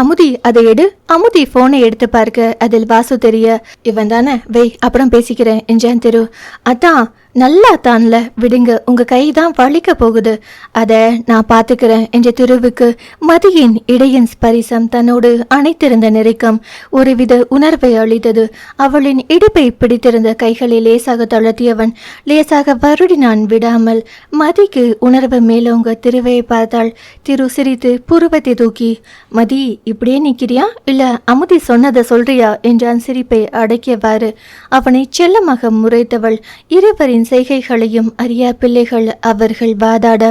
அமுதி அதை எடு. அமுதி போனை எடுத்து பார்க்க அதில் வாசு தெரிய. இவன் தானே, வை அப்புறம் பேசிக்கிறேன் என்றான் திரு. அதான் நல்லா தான்ல, விடுங்க, உங்க கை தான் வலிக்க போகுது, அத நான் பாத்துக்கிறேன் என்ற திருவுக்கு மதியின் இடையின் ஸ்பரிசம் தன்னோடு அணைத்திருந்த நெருக்கம் ஒருவித உணர்வை அளித்தது. அவளின் இடுப்பை பிடித்திருந்த கைகளை லேசாக தளர்த்தியவன் லேசாக வருடினான் விடாமல். மதிக்கு உணர்வு மேலோங்க திருவையை பார்த்தாள். திரு சிரித்து புருவத்தை தூக்கி, மதி இப்படியே நிக்கிறியா இல்ல அமுதி சொன்னதை சொல்றியா என்றான் சிரிப்பை அடக்கியவாறு. அவனை செல்லமாக முறைத்தவள். இருவரின் செய்கைகளையும் அறியா பிள்ளைகள் அவர்கள் வாதாட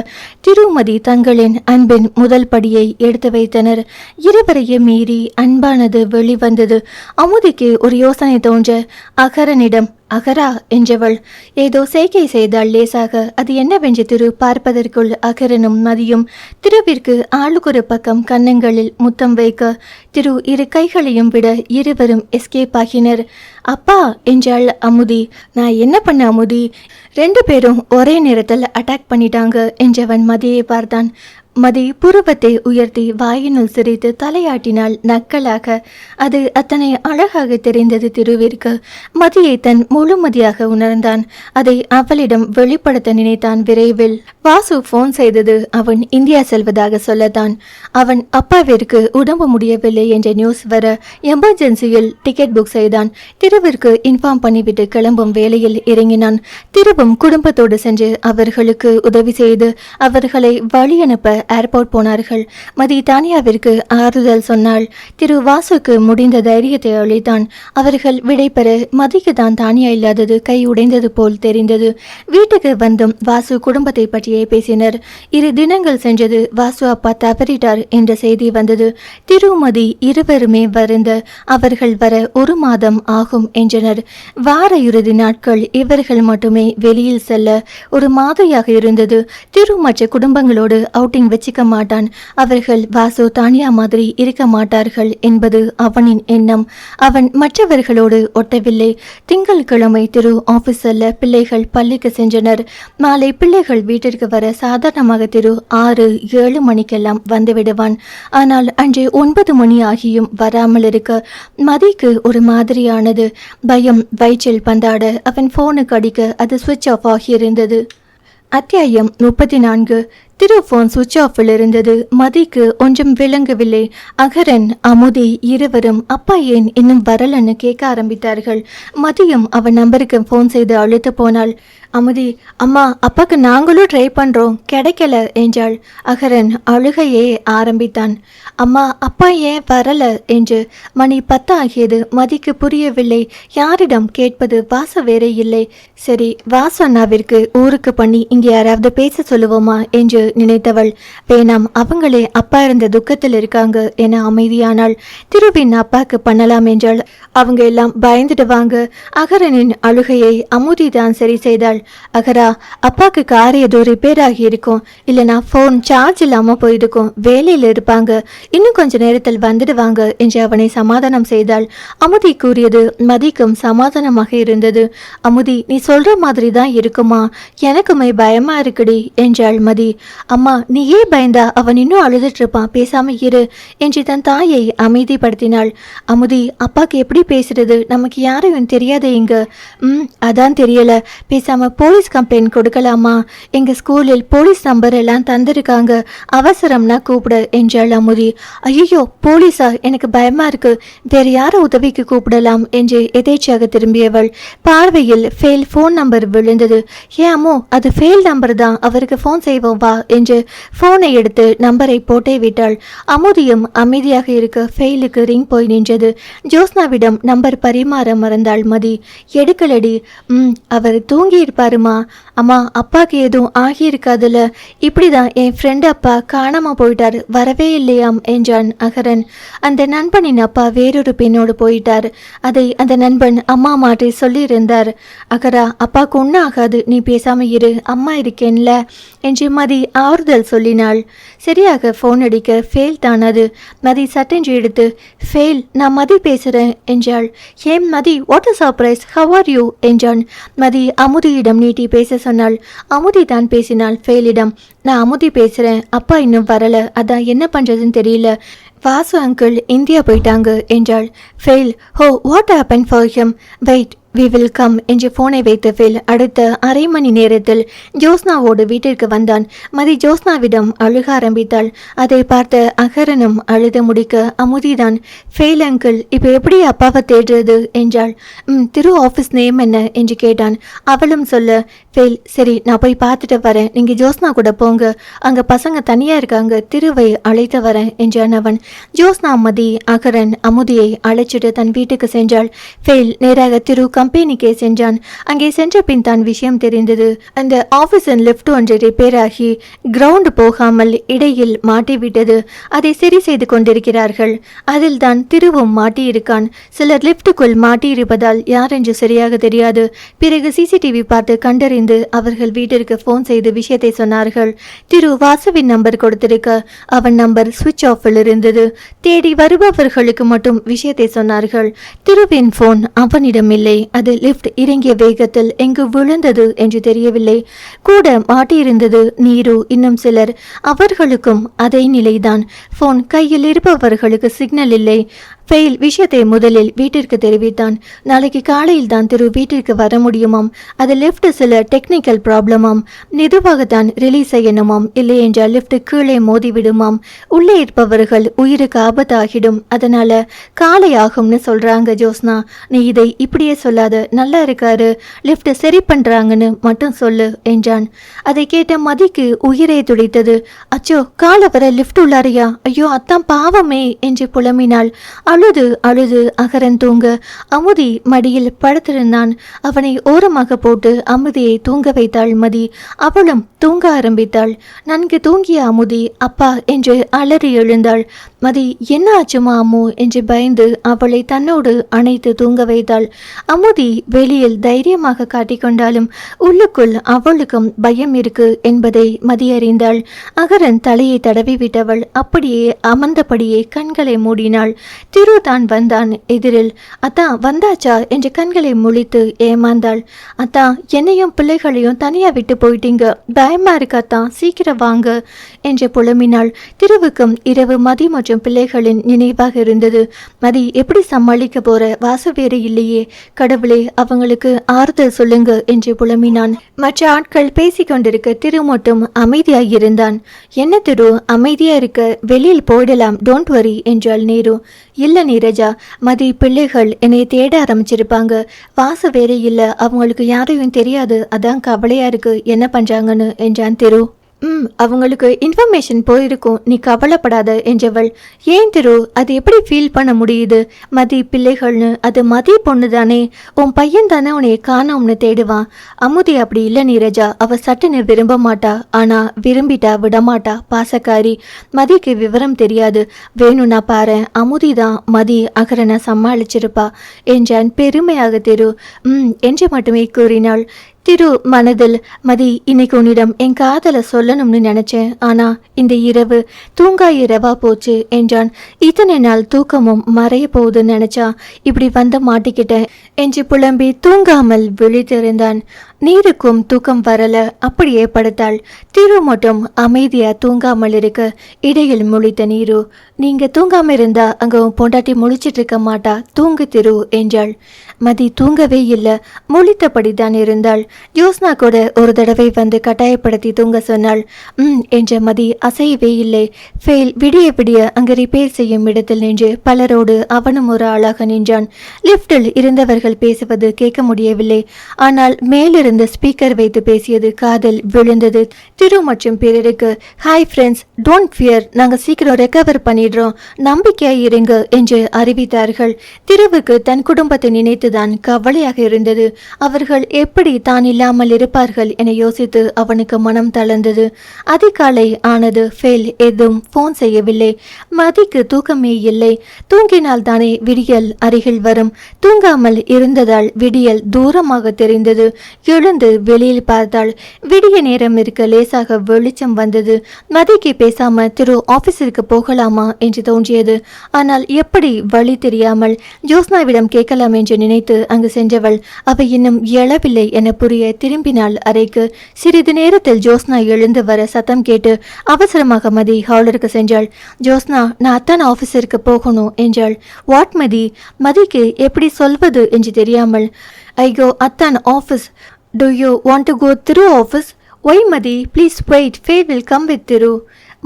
திருமதி தங்களின் அன்பின் முதல் படியை எடுத்து வைத்தனர். இருவரையும் மீறி அன்பானது வெளிவந்தது. அமுதிக்கு ஒரு யோசனை தோன்ற அகரனிடம், அகரா என்றவள் ஏதோ செய்கை செய்தாள் லேசாக. அது என்னவென்று திரு பார்ப்பதற்குள் அகரனும் மதியும் திருவிற்கு ஆளுக்கொரு பக்கம் கன்னங்களில் முத்தம் வைக்க திரு இரு கைகளையும் விட இருவரும் எஸ்கேப் ஆகினர். அப்பா என்றாள் அமுதி. நான் என்ன பண்ண அமுதி? 2 பேரும் ஒரே நேரத்தில் அட்டாக் பண்ணிட்டாங்க என்றவன் மதியை பார்த்தான். மதி புருவத்தை உயர்த்தி வாயினுள் சிரித்து தலையாட்டினாள் நக்கலாக. அது அத்தனை அழகாக தெரிந்தது திருவிற்கு. மதியை தன் முழுமதியாக உணர்ந்தான். அதை அவளிடம் வெளிப்படுத்த நினைத்தான் விரைவில். வாசு போன் செய்தது அவன் இந்தியா செல்வதாக சொல்லத்தான். அவன் அப்பாவிற்கு உடம்பு முடியவில்லை என்ற நியூஸ் வர எமர்ஜென்சியில் டிக்கெட் புக் செய்தான். திருவிற்கு இன்ஃபார்ம் பண்ணிவிட்டு கிளம்பும் வேளையில் இறங்கினான். திருவும் குடும்பத்தோடு சென்று அவர்களுக்கு உதவி செய்து அவர்களை வழியனுப்ப ஏர்போர்ட் போனார்கள். மதி தானியாவிற்கு ஆறுதல் சொன்னாள். திரு வாசுக்கு முடிந்த தைரியத்தை அளித்தான். அவர்கள் விடைபெற மதிக்கு தான் தானியா இல்லாதது கை உடைந்தது போல் தெரிந்தது. வீட்டுக்கு வந்தும் வாசு குடும்பத்தை பற்றியே பேசினர். 2 தினங்கள் சென்றது. வாசு அப்பா தவறிட்டார் என்ற செய்தி வந்தது. திருமதி இருவருமே வருந்த அவர்கள் வர 1 மாதம் ஆகும் என்றனர். வார இறுதி நாட்கள் இவர்கள் மட்டுமே வெளியில் செல்ல ஒரு மாதிரியாக இருந்தது. திரு மற்ற குடும்பங்களோடு அவுட்டிங் வச்சிக்க மாட்டான். அவர்கள் வாசு தானியா மாதிரி இருக்க மாட்டார்கள் என்பது அவனின் எண்ணம். அவன் மற்றவர்களோடு ஒட்டவில்லை. திங்கட்கிழமை திரு ஆபீஸ் செல்ல பிள்ளைகள் பள்ளிக்கு சென்றனர். மாலை பிள்ளைகள் வீட்டிற்கு வர சாதாரணமாக திரு 6-7 மணிக்கெல்லாம் வந்துவிடுவான். ஆனால் அன்று 9 மணி ஆகியும் வராமல் இருக்க மதிக்கு ஒரு மாதிரியானது. பயம் வயிற்றில் பந்தாட அவன் போனுக்கு அடிக்க அது சுவிட்ச் ஆஃப் ஆகியிருந்தது. அத்தியாயம் 34. திரு போன் சுவிட்ச் ஆஃபில் இருந்தது. மதிக்கு ஒன்றும் விளங்கவில்லை. அகரன் அமுதி இருவரும் அப்பா ஏன் இன்னும் வரலன்னு கேட்க ஆரம்பித்தார்கள். மதியும் அவன் நம்பருக்கு போன் செய்து அழுத்து போனாள். அமுதி, அம்மா அப்பாக்கு நாங்களும் ட்ரை பண்றோம், கிடைக்கல என்றாள். அகரன் அழுகையே ஆரம்பித்தான். அம்மா அப்பா ஏன் வரல என்று. மணி 10 ஆகியது. மதிக்கு புரியவில்லை. யாரிடம் கேட்பது? வாசு வேறே இல்லை. சரி, வாசு அண்ணாவிற்கு ஊருக்கு பண்ணி இங்கே யாராவது பேச சொல்லுவோமா என்று நினைத்தவள். வேணாம், அவங்களே அப்பா இருந்த துக்கத்தில் இருக்காங்க என அமைதியானாள். திருவின் அப்பாக்கு பண்ணலாம் என்றாள். அவங்க எல்லாம் பயந்துடுவாங்க. அகரனின் அழுகையை அமுதி தான் சரி செய்தாள். அகரா, அப்பாக்கு கார் ஏதோ ரிப்பேர் ஆகி இருக்கும், இல்லைனா போன் சார்ஜ் இல்லாம போயிருக்கும், வேலையில் இருப்பாங்க, இன்னும் கொஞ்ச நேரத்தில் வந்துடுவாங்க என்று அவனை சமாதானம் செய்தாள். அமுதி கூறியது மதிக்கும் சமாதானமாக இருந்தது. அமுதி, நீ சொல்ற மாதிரி தான் இருக்குமா? எனக்குமே பயமா இருக்குடி என்றாள் மதி. அம்மா, நீ ஏன் பயந்தா? அவன் இன்னும் அழுதுட்டு இருப்பான், பேசாம இரு என்று தன் தாயை அமைதிப்படுத்தினாள். அமுதி, அப்பாக்கு எப்படி பேசுறது? நமக்கு யாரையும் தெரியாத இங்க. அதான் தெரியல. பேசாம போலீஸ் கம்ப்ளைண்ட் கொடுக்கலாமா? எங்க ஸ்கூலில் போலீஸ் நம்பர் எல்லாம் தந்திருக்காங்க, அவசரம்னா கூப்பிடு என்றாள் அமுதி. ஐயோ, போலீஸா? எனக்கு பயமா இருக்கு. வேற யார உதவிக்கு கூப்பிடலாம் என்று எதேச்சாக திரும்பியவள். பார்வையில் ஃபெயில் போன் நம்பர் விழுந்தது. ஏன் அம்மோ, அது ஃபெயில் நம்பர் தான், அவருக்கு போன் செய்வோம் வா என்று போனை எடுத்து நம்பரை போட்டே விட்டாள். அமுதியும் அமைதியாக இருக்க ஃபெயிலுக்கு ரிங் போய் நின்றது. ஜோஸ்னாவிடம் நம்பர் பரிமாற மறந்தாள் மதி. எடுக்கலடி. அவர் தூங்கி இருப்பாருமா. அம்மா, அப்பாக்கு எதுவும் ஆகியிருக்காதுல. இப்படிதான் என் ஃப்ரெண்டு அப்பா காணாம போயிட்டார், வரவே இல்லையாம் என்றான் அகரன். அந்த நண்பனின் அப்பா வேறொரு பெண்ணோடு போயிட்டார். அதை அந்த நண்பன் அம்மா மாற்றி சொல்லியிருந்தார். அகரா, அப்பாவுக்கு ஒன்றும் ஆகாது, நீ பேசாம இரு, அம்மா இருக்கேன்ல என்று மதி ஆறுதல் சொல்லினாள். சரியாக போன் அடிக்க ஃபெயில் தான் அது. மதி சட்டென்று எடுத்து, ஃபெயில், நான் மதி பேசுறேன் என்றாள். ஏன் Mathi, what a surprise, how are you என்றான். மதி அமுதியிடம் நீட்டி பேச சொன்னாள். அமுதி தான் பேசினாள் ஃபெயிலிடம். நான் அமுதி பேசுறேன், அப்பா இன்னும் வரல, அதான் என்ன பண்றதுன்னு தெரியல. வாசு அங்கிள் இந்தியா போயிட்டாங்க என்றாள். ஃபெயில், oh, what happen for him, wait we will come என்று போனை வைத்த ஃபெயில் அடுத்த அரை மணி நேரத்தில் ஜோஸ்னாவோடு வீட்டிற்கு வந்தான். மதி ஜோஸ்னாவிடம் அழுக ஆரம்பித்தாள். அதை பார்த்த அகரனும் அழுத முடிக்க அமுதிதான், ஃபெயில் அங்கிள், இப்போ எப்படி அப்பாவை தேடுறது என்றாள். திரு ஆஃபீஸ் நேம் என்ன என்று கேட்டான். அவளும் சொல்ல, ஃபெயில், சரி நான் போய் பார்த்துட்டு வரேன், நீங்கள் ஜோஸ்னா கூட போங்க, அங்கே பசங்க தனியாக இருக்காங்க, திருவை அழைத்து வரேன் என்றான் அவன். ஜோஸ்னா மதி அகரன் அமுதியை அழைச்சிட்டு தன் வீட்டுக்கு சென்றாள். ஃபெயில் நேராக திரு கம்பெனிக்கே சென்றான். அங்கே சென்ற பின் தான் விஷயம் தெரிந்தது. அந்த ஆபீஸின் லிப்ட் ஒன்று ரிப்பேர் ஆகி கிரவுண்ட் போகாமல் இடையில் மாட்டிவிட்டது. அதை சரி செய்து கொண்டிருக்கிறார்கள். அதில் தான் திருவும் மாட்டியிருக்கான். சிலர் லிப்டுக்குள் மாட்டியிருப்பதால் யார் என்று சரியாக தெரியாது. பிறகு சிசிடிவி பார்த்து கண்டறிந்து அவர்கள் வீட்டிற்கு போன் செய்து விஷயத்தை சொன்னார்கள். திரு வாசுவின் நம்பர் கொடுத்திருக்க அவன் நம்பர் சுவிட்ச் ஆஃபில் இருந்தது. தேடி வருபவர்களுக்கு மட்டும் விஷயத்தை சொன்னார்கள். திருவின் போன் அவனிடம் இல்லை. அது லிப்ட் இறங்கிய வேகத்தில் எங்கு விழுந்தது என்று தெரியவில்லை. கூட மாட்டியிருந்தது நீரு, இன்னும் சிலர். அவர்களுக்கும் அதே நிலைதான். போன் கையில் இருப்பவர்களுக்கு சிக்னல் இல்லை. ஃபெயில் விஷயத்தை முதலில் வீட்டிற்கு தெரிவித்தான். நாளைக்கு காலையில் தான் திரு வீட்டிற்கு வர முடியுமாம். அது லிப்ட் சில டெக்னிக்கல் ப்ராப்ளமாம். மெதுவாகத்தான் ரிலீஸ் செய்யணுமாம், இல்லை என்றால் லிப்ட் கீழே மோதிவிடுமாம். உள்ளே இருப்பவர்கள் உயிருக்கு ஆபத்தாகிடும். அதனால காலை ஆகும்னு சொல்றாங்க. ஜோஸ்னா, நீ இதை இப்படியே சொல்லாத, நல்லா இருக்காரு, லிப்ட் சரி பண்றாங்கன்னு மட்டும் சொல்லு என்றான். அதை கேட்ட மதிக்கு உயிரை துடித்தது. அச்சோ, காலை வர லிப்ட் உள்ளாரியா, ஐயோ அத்தான் பாவமே என்று புலம்பினாள். அழுது அழுது அகரன் தூங்க அமுதி மடியில் படுத்திருந்தான். அவனை ஓரமாக போட்டு அமுதியை தூங்க வைத்தாள் மதி. அவளும் தூங்க ஆரம்பித்தாள். நன்கு தூங்கிய அமுதி அப்பா என்று அலறி எழுந்தாள். மதி, என்ன ஆச்சுமா அம்மு என்று பயந்து அவளை தன்னோடு அணைத்து தூங்க வைத்தாள். அமுதி வெளியில் தைரியமாக காட்டிக்கொண்டாலும் உள்ளுக்குள் அவளுக்கும் பயம் இருக்கு என்பதை மதி அறிந்தாள். அகரன் தலையை தடவி விட்டவள் அப்படியே அமர்ந்தபடியே கண்களை மூடினாள். திரு தான் வந்தான் எதிரில். அத்தா வந்தாச்சா என்று கண்களை முழித்து ஏமாந்தாள். அத்தா, என்னையும் பிள்ளைகளையும் தனியா விட்டு போயிட்டீங்க, பயமா இருக்காத்தான், சீக்கிரம் வாங்க என்று புலம்பினாள். திருவுக்கும் இரவு மதி மற்றும் பிள்ளைகளின் நினைவாக இருந்தது. மதி, எப்படி சமாளிக்க போற, வாசு வேறு இல்லையே, கடவுளே அவங்களுக்கு ஆறுதல் சொல்லுங்க என்று புலம்பினான். மற்ற ஆட்கள் பேசிக்கொண்டிருக்க திரு மட்டும் அமைதியாயிருந்தான். என்ன திரு அமைதியா இருக்க, வெளியில் போயிடலாம், டோன்ட் வரி என்றாள் நீரு. இல்ல நீரஜா, மதி பிள்ளைகள் என்னை தேட ஆரம்பிச்சிருப்பாங்க, வாசு வேற இல்ல, அவங்களுக்கு யாரையும் தெரியாது, அதான் கவலையா இருக்கு, என்ன பண்றாங்கன்னு என்றான் திரு. அவங்களுக்கு இன்ஃபர்மேஷன் போயிருக்கும், நீ கவலைப்படாத என்றவள். ஏன் திரு, அது எப்படி ஃபீல் பண்ண முடியுது, மதி பிள்ளைகள்னு, அது மதி பொண்ணு தானே, உன் பையன் தானே உன்னை காணோம்னு தேடுவான். அமுதி அப்படி இல்லை நீரஜா, அவ சட்டுன்னு விரும்ப மாட்டா, ஆனா விரும்பிட்டா விடமாட்டா, பாசக்காரி. மதிக்கு விவரம் தெரியாது, வேணும்னா பாரு, அமுதி தான் மதி அகரனை சமாளிச்சிருப்பா என்றான் பெருமையாக திரு. என்று மட்டுமே கூறினாள். திரு மனதில், மதி, இன்னைக்கு உன்னிடம் என் காதலை சொல்லணும்னு நினைச்சேன், ஆனா இந்த இரவு தூங்கா இரவா போச்சு என்றான். இத்தனை நாள் தூக்கமும் மறைய போகுதுன்னு நினைச்சா இப்படி வந்து மாட்டிக்கிட்டேன் என்று புலம்பி தூங்காமல் விழித்திருந்தான். நீருக்கும் தூக்கம் வரல, அப்படியே படுத்தாள். திரு மட்டும் அமைதியா தூங்காமல் இருக்க இடையில் முழித்த நீரு. நீங்க தூங்காம இருந்தா அங்க உன் பொண்டாட்டி முழிச்சிட்டு இருக்க மாட்டா, தூங்கு திரு என்றாள். மதி தூங்கவே இல்லை, முழித்தபடிதான் இருந்தாள். ஜோஸ்னா கூட ஒரு தடவை வந்து கட்டாயப்படுத்தி தூங்க சொன்னாள். என்ற மதி அசையவே இல்லை. ஃபெயில் விடிய விடிய அங்கு ரிப்பேர் செய்யும் இடத்தில் நின்று பலரோடு அவனும் ஒரு ஆளாக நின்றான். லிப்டில் இருந்தவர்கள் பேசுவது கேட்க முடியவில்லை. ஆனால் மேலிருந்து ஸ்பீக்கர் வைத்து பேசியது காதில் விழுந்தது. திரு மற்றும் பிறருக்கு, ஹாய் ஃப்ரெண்ட்ஸ், டோன்ட் ஃபியர், நாங்கள் சீக்கிரம் ரெக்கவர் பண்ணிடுறோம், நம்பிக்கையாய் இருங்க என்று அறிவித்தார்கள். திருவுக்கு தன் குடும்பத்தை நினைத்துதான் கவலையாக இருந்தது. அவர்கள் எப்படி தான் இல்லாமல் இருப்பார்கள் என யோசித்து அவனுக்கு மனம் தளர்ந்தது. அதிகாலை ஆனது. ஃபெயில் எதுவும் போன் செய்யவில்லை. மதிக்கு தூக்கமே இல்லை. தூங்கினால் தானே விடியல் அருகில் வரும். தூங்காமல் இருந்ததால் விடியல் தூரமாக தெரிந்தது. எழுந்து வெளியில் பார்த்தாள். விடிய நேரம் இருக்க லேசாக வெளிச்சம் வந்தது. மதிக்கு பேசாம திரு ஆபீஸிற்கு போகலாமா என்று தோன்றியது. ஆனால் எப்படி வழி தெரியாமல் ஜோஸ்னாவிடம் கேட்கலாம் என்று நினைத்து அங்கு சென்றவள் அவை இன்னும் எழவில்லை என புரிய திரும்பினாள் அறைக்கு. சிறிது நேரத்தில் ஜோஸ்னா எழுந்து வர சத்தம் கேட்டு அவசரமாக மதி ஹாலருக்கு சென்றாள். ஜோஸ்னா, நான் அத்தான் ஆபீஸிற்கு போகணும் என்றாள். வாட் மதி? மதிக்கு எப்படி சொல்வது என்று தெரியாமல், ஐ கோ அத்தான் office. Do you want to go Thiru office? Why Mathi, please wait, ஃபே வில் கம் வித் திரு.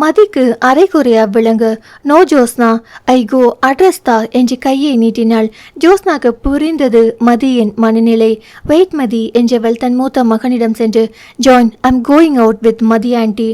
மதிக்கு அரைக்குறையா விளங்க, no Josna, I go address தா என்று கையை நீட்டினாள். ஜோஸ்னாக்கு புரிந்தது மதியின் மனநிலை. வெயிட் மதி என்றவள் தன் மூத்த மகனிடம் சென்று, join, I'm going out with Mathi aunty,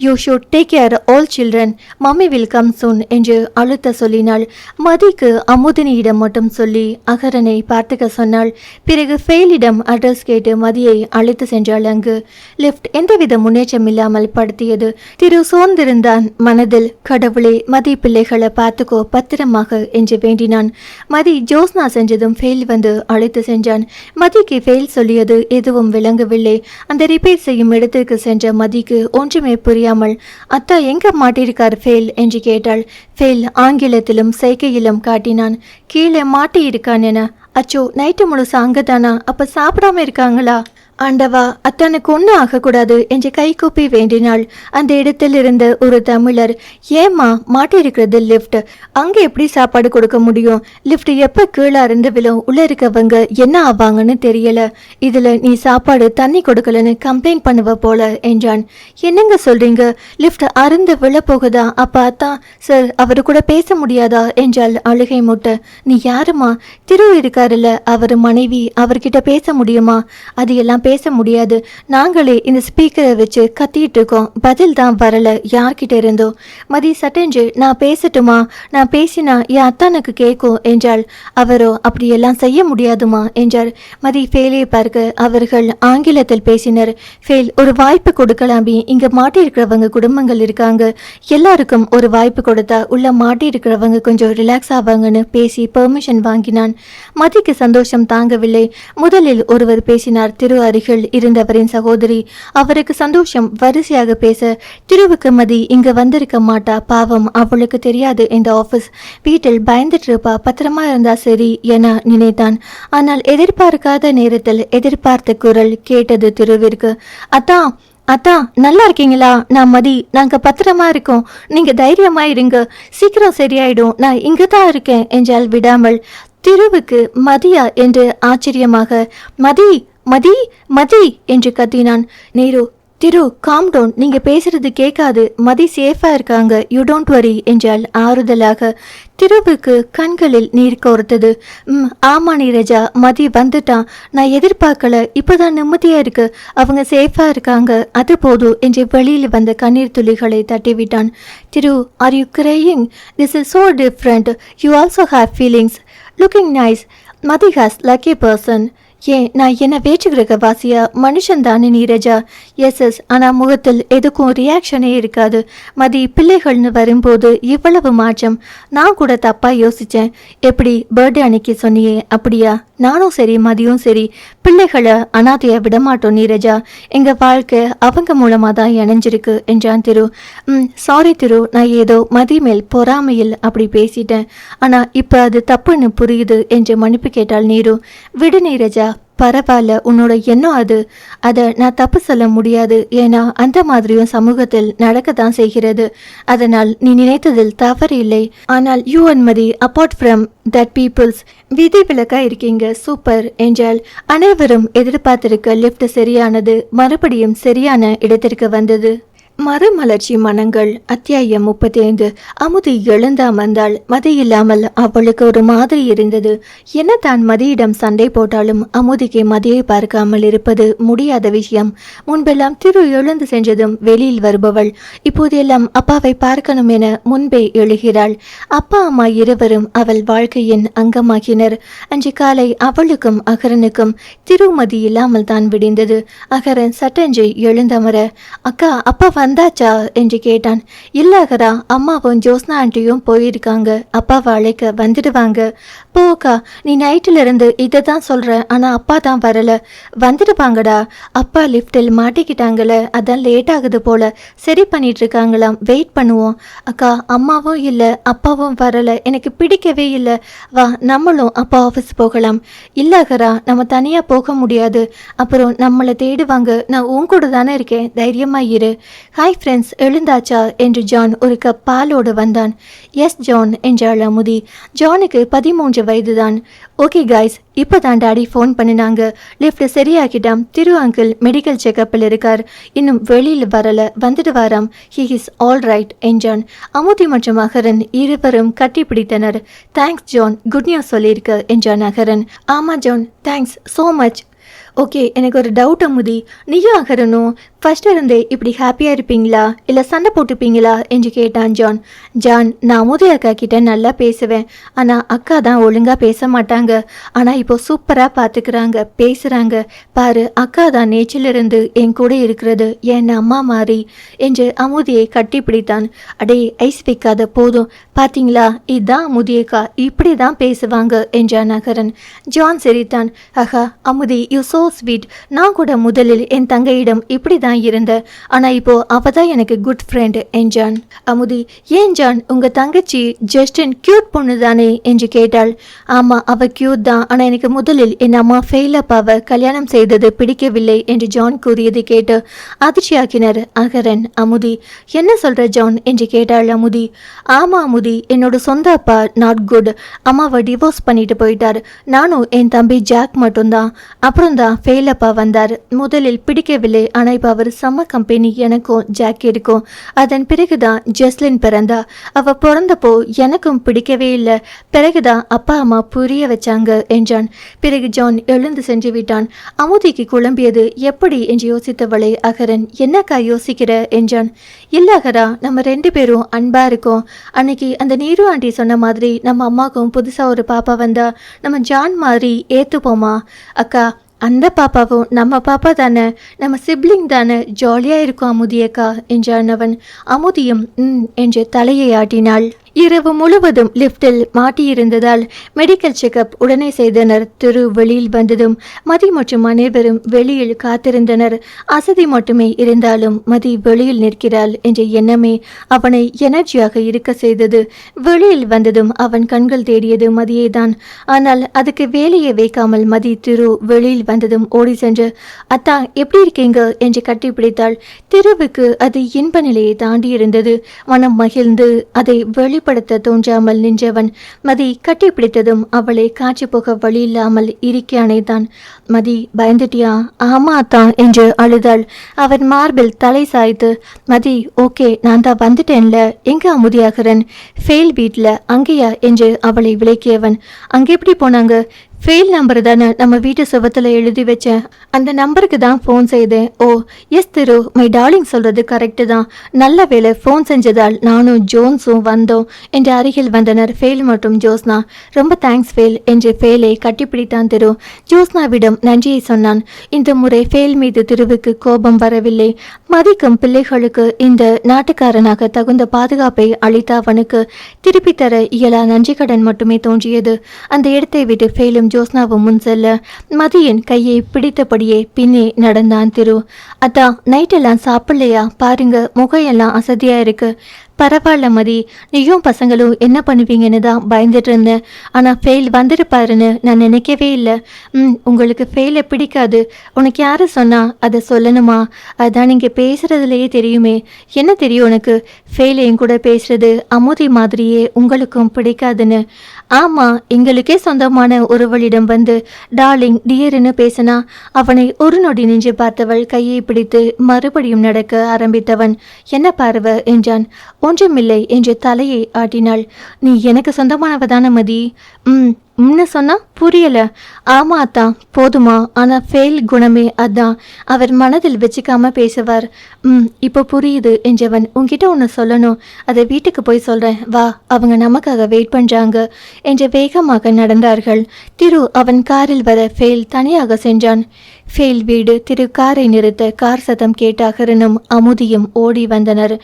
you should take care all children, mummy will come சூன் என்று அழுத்த சொல்லினாள். மதிக்கு அமுதினியிடம் மட்டும் சொல்லி அகரனை பார்த்துக்க சொன்னாள். பிறகு ஃபெயிலிடம் அட்ரஸ் கேட்டு மதியை அழைத்து சென்றாள். அங்கு லிப்ட் எந்தவித முன்னேற்றம் இல்லாமல் படுத்தியது. திரு சோர்ந்து இருந்தான் மனதில். கடவுளே, மதி பிள்ளைகளை பார்த்துக்கோ பத்திரமாக என்று வேண்டினான். மதி ஜோஸ்னா சென்றதும் ஃபெயில் வந்து அழைத்து சென்றான். மதிக்கு ஃபெயில் சொல்லியது எதுவும் விளங்கவில்லை. அந்த ரிப்பேர் செய்யும் இடத்திற்கு சென்ற மதிக்கு ஒன்றுமே புரியாமல், அத்தா எங்க மாட்டியிருக்கார் ஃபெயில் என்று கேட்டாள். ஃபெயில் ஆங்கிலத்திலும் சைகையிலும் காட்டினான். கீழே மாட்டியிருக்கான் என. அச்சோ, நைட்டு முழுசு அங்கதானா? அப்ப சாப்பிடாம இருக்காங்களா? ஆண்டவா, அத்தனுக்கு ஒன்றும் ஆகக்கூடாது என்று கைகூப்பி வேண்டினாள். அந்த இடத்தில் இருந்த ஒரு தமிழர், ஏமா மாட்டிருக்கிறது லிஃப்ட், அங்கே எப்படி சாப்பாடு கொடுக்க முடியும்? லிஃப்ட் எப்போ கீழே இருந்து விழும், உள்ள இருக்கவங்க என்ன ஆவாங்கன்னு தெரியல. இதில் நீ சாப்பாடு தண்ணி கொடுக்கலன்னு கம்ப்ளைண்ட் பண்ணுவ போல என்றான். என்னங்க சொல்றீங்க? லிஃப்ட் அருந்து விழப்போகுதா? அப்பா அத்தான் சார், அவரு கூட பேச முடியாதா என்றாள் அழுகை மூட்ட. நீ யாருமா? திரு இருக்காருல்ல, அவர் மனைவி, அவர்கிட்ட பேச முடியுமா? அது எல்லாம் பேச முடியாது. நாங்களே இந்த ஸ்பீக்கரை வச்சு கத்திட்டு இருக்கோம், பதில் தான் வரல யார்கிட்ட இருந்தோ. மதி சட்டென்று, நான் பேசட்டுமா? நான் பேசினா என் அத்தானுக்கு கேட்கும் என்றாள். அவரோ, அப்படியெல்லாம் செய்ய முடியாதுமா என்றார். மதி ஃபெயிலை பார்க்க அவர்கள் ஆங்கிலத்தில் பேசினர். ஃபெயில், ஒரு வாய்ப்பு கொடுக்கலாமே, இங்க மாட்டியிருக்கிறவங்க குடும்பங்கள் இருக்காங்க, எல்லாருக்கும் ஒரு வாய்ப்பு கொடுத்தா உள்ள மாட்டியிருக்கிறவங்க கொஞ்சம் ரிலாக்ஸ் ஆவாங்கன்னு பேசி பெர்மிஷன் வாங்கினான். மதிக்கு சந்தோஷம் தாங்கவில்லை. முதலில் ஒருவர் பேசினார், திரு அருகில் இருந்தவரின் சகோதரி. அவருக்கு சந்தோஷம் வரிசையாக பேச, திருவுக்கு மதி இங்க வந்திருக்க மாட்டா, பாவம், அவளுக்கு தெரியாது இந்த ஆபீஸ், வீட்டில் பயந்துட்டு இருப்பா, பத்திரமா இருந்தா சரி என நினைத்தான். ஆனால் எதிர்பார்க்காத நேரத்தில் எதிர்பார்த்த குரல் கேட்டது திருவிற்கு. அதான் அத்தா, நல்லா இருக்கீங்களா? நான் மதி, நாங்க பத்திரமா இருக்கோம், நீங்க தைரியமா இருங்க, சீக்கிரம் சரியாயிடும், நான் இங்கதான் இருக்கேன் என்றால் விடாமல். திருவுக்கு மதியா என்று ஆச்சரியமாக, மதி மதி மதி என்று கத்தினான். நேரு, திரு காம் டவுன், நீங்க பேசுறது கேட்காது, மதி சேஃபா இருக்காங்க, யூ டோன்ட் வரி என்றால் ஆறுதலாக. திருவுக்கு கண்களில் நீர் கோர்த்தது. ஆமா நீரஜா, மதி வந்துட்டான், நான் எதிர்பார்க்கல, இப்பதான் நிம்மதியா இருக்கு, அவங்க சேஃபா இருக்காங்க, அது போதும் என்று வெளியில் வந்த கண்ணீர் துளிகளை தட்டிவிட்டான். Thiru, are you crying? This is so different, you also have feelings, looking nice, Mathi has lucky person. ஏன், நான் என்ன வேற்று கிரகவாசியா? மனுஷன் தானே நீரஜா? எஸ், ஆனால் முகத்தில் எதுக்கும் ரியாக்ஷனே இருக்காது. மதி பிள்ளைகள்னு வரும்போது இவ்வளவு மாற்றம். நான் கூட தப்பா யோசிச்சேன். எப்படி பர்த்டே அன்னைக்கு சொன்னியே, அப்படியா? நானும் சரி, மதியும் சரி, பிள்ளைகளை அனாதையா விடமாட்டோம் நீரஜா, எங்க வாழ்க்கை அவங்க மூலமா தான் இணைஞ்சிருக்கு என்றான் திரு. சாரி திரு, நான் ஏதோ மதி மேல் பொறாமையில் அப்படி பேசிட்டேன், ஆனா இப்ப அது தப்புன்னு புரியுது என்று மன்னிப்பு கேட்டாள் நீரு. விடு நீரஜா, பரவாயில்ல, உன்னோட எண்ணம் அது. அதை நான் தப்பு சொல்ல முடியாது. ஏன்னா அந்த மாதிரியும் சமூகத்தில் நடக்கத்தான் செய்கிறது. அதனால் நீ நினைத்ததில் தவறு இல்லை. ஆனால் யூ அன்மதி அப்பார்ட் ஃப்ரம் தட் பீப்புள்ஸ் விதி விலக்கா இருக்கீங்க. சூப்பர் என்றால் அனைவரும் எதிர்பார்த்திருக்க லிப்ட் சரியானது. மறுபடியும் சரியான இடத்திற்கு வந்தது. மறுமலர்ச்சி மனங்கள் அத்தியாயம் 35. அமுதி எழுந்தாமந்தாள். மதி இல்லாமல் அவளுக்கு ஒரு மாதிரி இருந்தது. என்ன தான் மதியிடம் சண்டை போட்டாலும் அமுதிக்கு மதியை பார்க்காமல் இருப்பது முடியாத விஷயம். முன்பெல்லாம் திரு எழுந்து சென்றதும் வெளியில் வருபவள் இப்போதெல்லாம் அப்பாவை பார்க்கணும் என முன்பே எழுகிறாள். அப்பா அம்மா இருவரும் அவள் வாழ்க்கையின் அங்கமாகினர். அன்று காலை அவளுக்கும் அகரனுக்கும் திருமதி இல்லாமல் தான் விடிந்தது. அகரன் சட்டென்று எழுந்தமர, அக்கா அப்பா வந்தாச்சா என்று கேட்டான். இல்ல அகரா, அம்மாவும் ஜோஸ்னா ஆண்டியும் போயிருக்காங்க. அப்பாவை அழைக்க வந்துடுவாங்க. போக்கா, நீ நைட்டில் இருந்து இதை தான் சொல்ற, ஆனா அப்பா தான் வரல. வந்துடுவாங்கடா. அப்பா லிப்டில் மாட்டிக்கிட்டாங்கல, அதான் லேட் ஆகுது போல. சரி பண்ணிட்டு இருக்காங்களாம், வெயிட் பண்ணுவோம். அக்கா அம்மாவும் இல்லை அப்பாவும் வரல, எனக்கு பிடிக்கவே இல்லை. வா நம்மளும் அப்பா ஆஃபீஸ் போகலாம். இல்ல அகரா, நம்ம தனியா போக முடியாது. அப்புறம் நம்மளை தேடுவாங்க. நான் உன் கூட தானே இருக்கேன், தைரியமா இரு. ஹாய் ஃப்ரெண்ட்ஸ், எழுந்தாச்சா என்று ஜான் ஒரு கப் பாலோடு வந்தான். எஸ் ஜான் என்றாள் அமுதி. ஜானுக்கு 13 வயதுதான். ஓகே காய்ஸ், இப்போ தான் டாடி ஃபோன் பண்ணினாங்க. லிஃப்ட் சரியாக்கிட்டாம். திரு அங்கிள் மெடிக்கல் செக்கப்பில் இருக்கார். இன்னும் வெளியில் வரல, வந்துட்டு வாராம். ஹி இஸ் ஆல் ரைட் என்றான். அமுதி மற்றும் அகரன் இருவரும் கட்டி பிடித்தனர். தேங்க்ஸ் ஜான், குட் நியூஸ் சொல்லியிருக்க என்றான் அகரன். ஆமா John, thanks so much. Okay, எனக்கு ஒரு டவுட் அமுதி. நீயும் அகரனும் ஃபர்ஸ்ட் இருந்தே இப்படி ஹாப்பியாக இருப்பீங்களா இல்லை சண்டை போட்டுப்பீங்களா என்று கேட்டான் ஜான். ஜான், நான் அமுதி அக்கா கிட்ட நல்லா பேசுவேன். ஆனால் அக்கா தான் ஒழுங்காக பேச மாட்டாங்க. ஆனால் இப்போ சூப்பராக பார்த்துக்கிறாங்க, பேசுகிறாங்க. பாரு, அக்கா தான் நேச்சிலிருந்து என் கூட இருக்கிறது, என் அம்மா மாதிரி என்று அமுதியை கட்டி பிடித்தான். அடே ஐஸ் வைக்காத, போதும். பார்த்தீங்களா, இதுதான் அமுதியக்கா, இப்படி தான் பேசுவாங்க என்றான் அகரன். ஜான் சிரித்தான். ஆஹா அமுதி, யூ சோ ஸ்வீட். நான் கூட முதலில் என் தங்கையிடம் இப்படி தான் இருந்தேன். ஆனால் இப்போ அவ தான் எனக்கு குட் ஃப்ரெண்ட் என்றான். அமுதி, ஏன் ஜான், உங்க தங்கச்சி ஜஸ்டின் கியூட் பொண்ணு தானே என்று கேட்டாள். ஆமா, அவ கியூட் தான். ஆனால் எனக்கு முதலில் என் அம்மா ஃபெயில் அப்பாவை கல்யாணம் செய்தது பிடிக்கவில்லை என்று ஜான் கூறியதை கேட்டு அதிர்ச்சியாக்கினர் அகரன். அமுதி, என்ன சொல்ற ஜான் என்று கேட்டாள் அமுதி. ஆமா அமுதி, என்னோட சொந்த அப்பா நாட் குட். அம்மாவை டிவோர்ஸ் பண்ணிட்டு போயிட்டார். நானும் என் தம்பி ஜாக் மட்டும்தான். அப்புறம் தான் ஃபெயில் அப்பா வந்தார். முதலில் பிடிக்கவில்லை, ஆனால் இப்போ அவர் சம்ம கம்பெனி எனக்கும் ஜாக்கிற்கும். அதன் பிறகுதான் ஜெஸ்லின் பிறந்தா. அவ பிறந்தப்போ எனக்கும் பிடிக்கவே இல்லை. பிறகுதான் அப்பா அம்மா புரிய வச்சாங்க என்றான். பிறகு ஜான் எழுந்து சென்று விட்டான். அமுதிக்கு குழம்பியது. எப்படி என்று யோசித்தவளை அகரன், என்னக்கா யோசிக்கிற என்றான். இல்ல அகரா, நம்ம 2 பேரும் அன்பா இருக்கோம். அன்னைக்கு அந்த நீரு ஆண்டி சொன்ன மாதிரி நம்ம அம்மாவுக்கும் புதுசா ஒரு பாப்பா வந்தா நம்ம ஜான் மாதிரி ஏத்துப்போமா? அக்கா, அந்த பாப்பாவும் நம்ம பாப்பா தானே, நம்ம சிப்ளிங் தானே, ஜாலியாக இருக்கும் அமுதியக்கா என்றான் அவன். அமுதியும் என்று தலையை ஆட்டினாள். இரவு முழுவதும் லிப்டில் மாட்டியிருந்ததால் மெடிக்கல் செக்கப் உடனே செய்தனர். திரு வெளியில் வந்ததும் மதி மற்றும் அனைவரும் வெளியில் காத்திருந்தனர். அசதி மட்டுமே இருந்தாலும் மதி வெளியில் நிற்கிறாள் என்ற எண்ணமே அவனை எனர்ஜியாக இருக்க செய்தது. வெளியில் வந்ததும் அவன் கண்கள் தேடியது மதியை தான். ஆனால் அதுக்கு வேலையை வைக்காமல் மதி திரு வெளியில் வந்ததும் ஓடி சென்று, அத்தா எப்படி இருக்கீங்க என்று கட்டிப்பிடித்தாள். திருவுக்கு அது இன்ப நிலையை தாண்டி இருந்தது. மனம் மகிழ்ந்து அதை வெளிப்படுத்த தோன்றாமல் நின்றவன் மதி கட்டிப்பிடித்ததும் அவளை காட்சி போக வழி இல்லாமல் இறுக்கி அணைத்தான். மதி, பயந்துட்டியா? ஆமா தான் என்று அழுதாள். அவன் மார்பில் தலை சாய்த்து, மதி ஓகே, நான் தான் வந்துட்டேன்ல. எங்க அமுதியாகிறன்? ஃபெயில் வீட்டில். அங்கேயா என்று அவளை விளக்கியவன். அங்கே எப்படி போனாங்க? ஃபெயில் நம்பர் தானே நம்ம வீட்டு சுவத்தில் எழுதி வச்சேன், அந்த நம்பருக்கு தான் ஃபோன் செய்தேன். ஓ எஸ் திரு, மை டார்லிங் சொல்கிறது கரெக்டு தான். நல்ல வேலை ஃபோன் செஞ்சதால் நானும் ஜோன்ஸும் வந்தோம் என்று அருகில் வந்தனர் ஃபெயில் மற்றும் ஜோஸ்னா. ரொம்ப தேங்க்ஸ் ஃபெயில் என்று ஃபெயிலை கட்டிப்பிடித்தான் திரு. ஜோஸ்னாவிடம் நன்றியை சொன்னான். இந்த முறை ஃபெயில் மீது திருவுக்கு கோபம் வரவில்லை. மதிக்கும் பிள்ளைகளுக்கு இந்த நாட்டுக்காரனாக தகுந்த பாதுகாப்பை அளித்த அவனுக்கு திருப்பி தர இயலா நன்றி கடன் மட்டுமே தோன்றியது. அந்த இடத்தை விட்டு ஃபெயிலும் ஜோஸ்னாவும் முன் செல்ல மதியின் கையை பிடித்தபடியே பின்னே நடந்தான் திரு. அதான் நைட்டெல்லாம் சாப்பிடலையா? பாருங்க முகையெல்லாம் அசதியா இருக்கு. பரவாயில்ல மதி, நீயும் பசங்களும் என்ன பண்ணுவீங்கன்னு தான் பயந்துட்டு இருந்தேன். ஆனால் ஃபெயில் வந்துருப்பாருன்னு நான் நினைக்கவே இல்லை. உங்களுக்கு ஃபெயிலை பிடிக்காது. உனக்கு யாரு சொன்னா? அதை சொல்லணுமா? அதான் நீங்கள் பேசுகிறதுலையே தெரியுமே. என்ன தெரியும் உனக்கு? ஃபெயில் என் கூட பேசுறது அமுதி மாதிரியே உங்களுக்கும் பிடிக்காதுன்னு. ஆமாம், எங்களுக்கே சொந்தமான ஒருவளிடம் வந்து டார்லிங் டியர்னு பேசினா அவனை ஒரு நொடி நின்று பார்த்தவள் கையை பிடித்து மறுபடியும் நடக்க ஆரம்பித்தவன் என்ன பார்வ என்றான். ஒன்றுமில்லை என்று தலையை ஆட்டினாள். நீ எனக்கு சொந்தமானவதான மதி? ம்னு சொன்னா புரியல. ஆமா அத்தான், போதுமா? ஆனா ஃபெயில் குணமே அதான். அவர் மனதில் வச்சுக்காம பேசுவார். இப்போ புரியுது என்றவன். உன்கிட்ட ஒன்று சொல்லணும், அதை வீட்டுக்கு போய் சொல்றேன் வா, அவங்க நமக்காக வெயிட் பண்றாங்க என்று வேகமாக நடந்தார்கள். திரு அவன் காரில் வர ஃபெயில் தனியாக சென்றான். ஃபெயில் வீடு. திரு காரை நிறுத்த கார் சத்தம் கேட்ட அகரனும் அமுதியும் ஓடி வந்தனர்.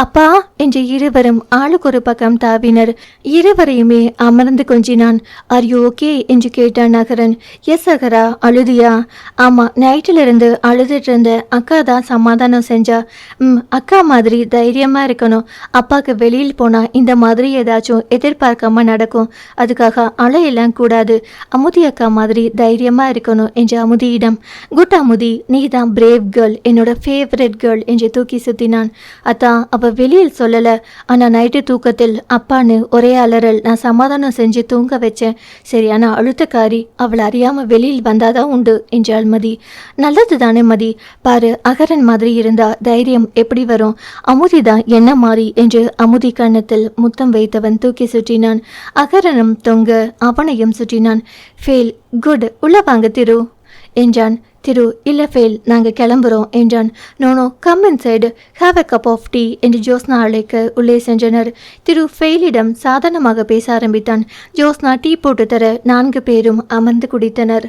அப்பா என்று இருவரும் ஆளுக்கு ஒரு பக்கம் தாவினர். இருவரையுமே அமர்ந்து கொஞ்சினான். ஆர் யூ ஓகே என்று கேட்டான் அகரன். எஸ் அகரா, அழுதியா? ஆமா, நைட்டிலிருந்து அழுதுட்டு இருந்த. அக்கா தான் சமாதானம் செஞ்சா. அக்கா மாதிரி தைரியமா இருக்கணும். அப்பாவுக்கு வெளியில் போனா இந்த மாதிரி ஏதாச்சும் எதிர்பார்க்காம நடக்கும். அதுக்காக அழையெல்லாம் கூடாது. அமுதி அக்கா மாதிரி தைரியமா இருக்கணும் என்று அமுதியிடம். குட் அமுதி, நீ தான் பிரேவ் கேர்ள், என்னோட ஃபேவரட் கேர்ள் என்று தூக்கி சுத்தினான். அதான் அவ வெளியில் சொல்லல, ஆனா நைட்டு தூக்கத்தில் அப்பான்னு ஒரே அலறல். நான் சமாதானம் செஞ்சு தூங்க வச்சேன். சரியான அழுத்தக்காரி, அவள் அறியாம வெளியில் வந்தாதான் உண்டு என்றாள் மதி. நல்லது தானே மதி, பாரு அகரன் மாதிரி இருந்தா தைரியம் எப்படி வரும்? அமுதிதான் என்ன மாறி என்று அமுதி கன்னத்தில் முத்தம் வைத்தவன் தூக்கி சுற்றினான். அகரனும் தொங்க அவனையும் சுற்றினான். ஃபெயில் குட், உள்ள வாங்க திரு என்றான். திரு இல்ல ஃபெயில், நாங்கள் கிளம்புறோம் என்றான். No no come inside, have a cup of tea என்று ஜோஸ்னா அழைக்க உள்ளே சென்றனர். திரு ஃபெயிலிடம் சாதாரணமாக பேச ஆரம்பித்தான். ஜோஸ்னா டீ போட்டு தர 4 பேரும் அமர்ந்து குடித்தனர்.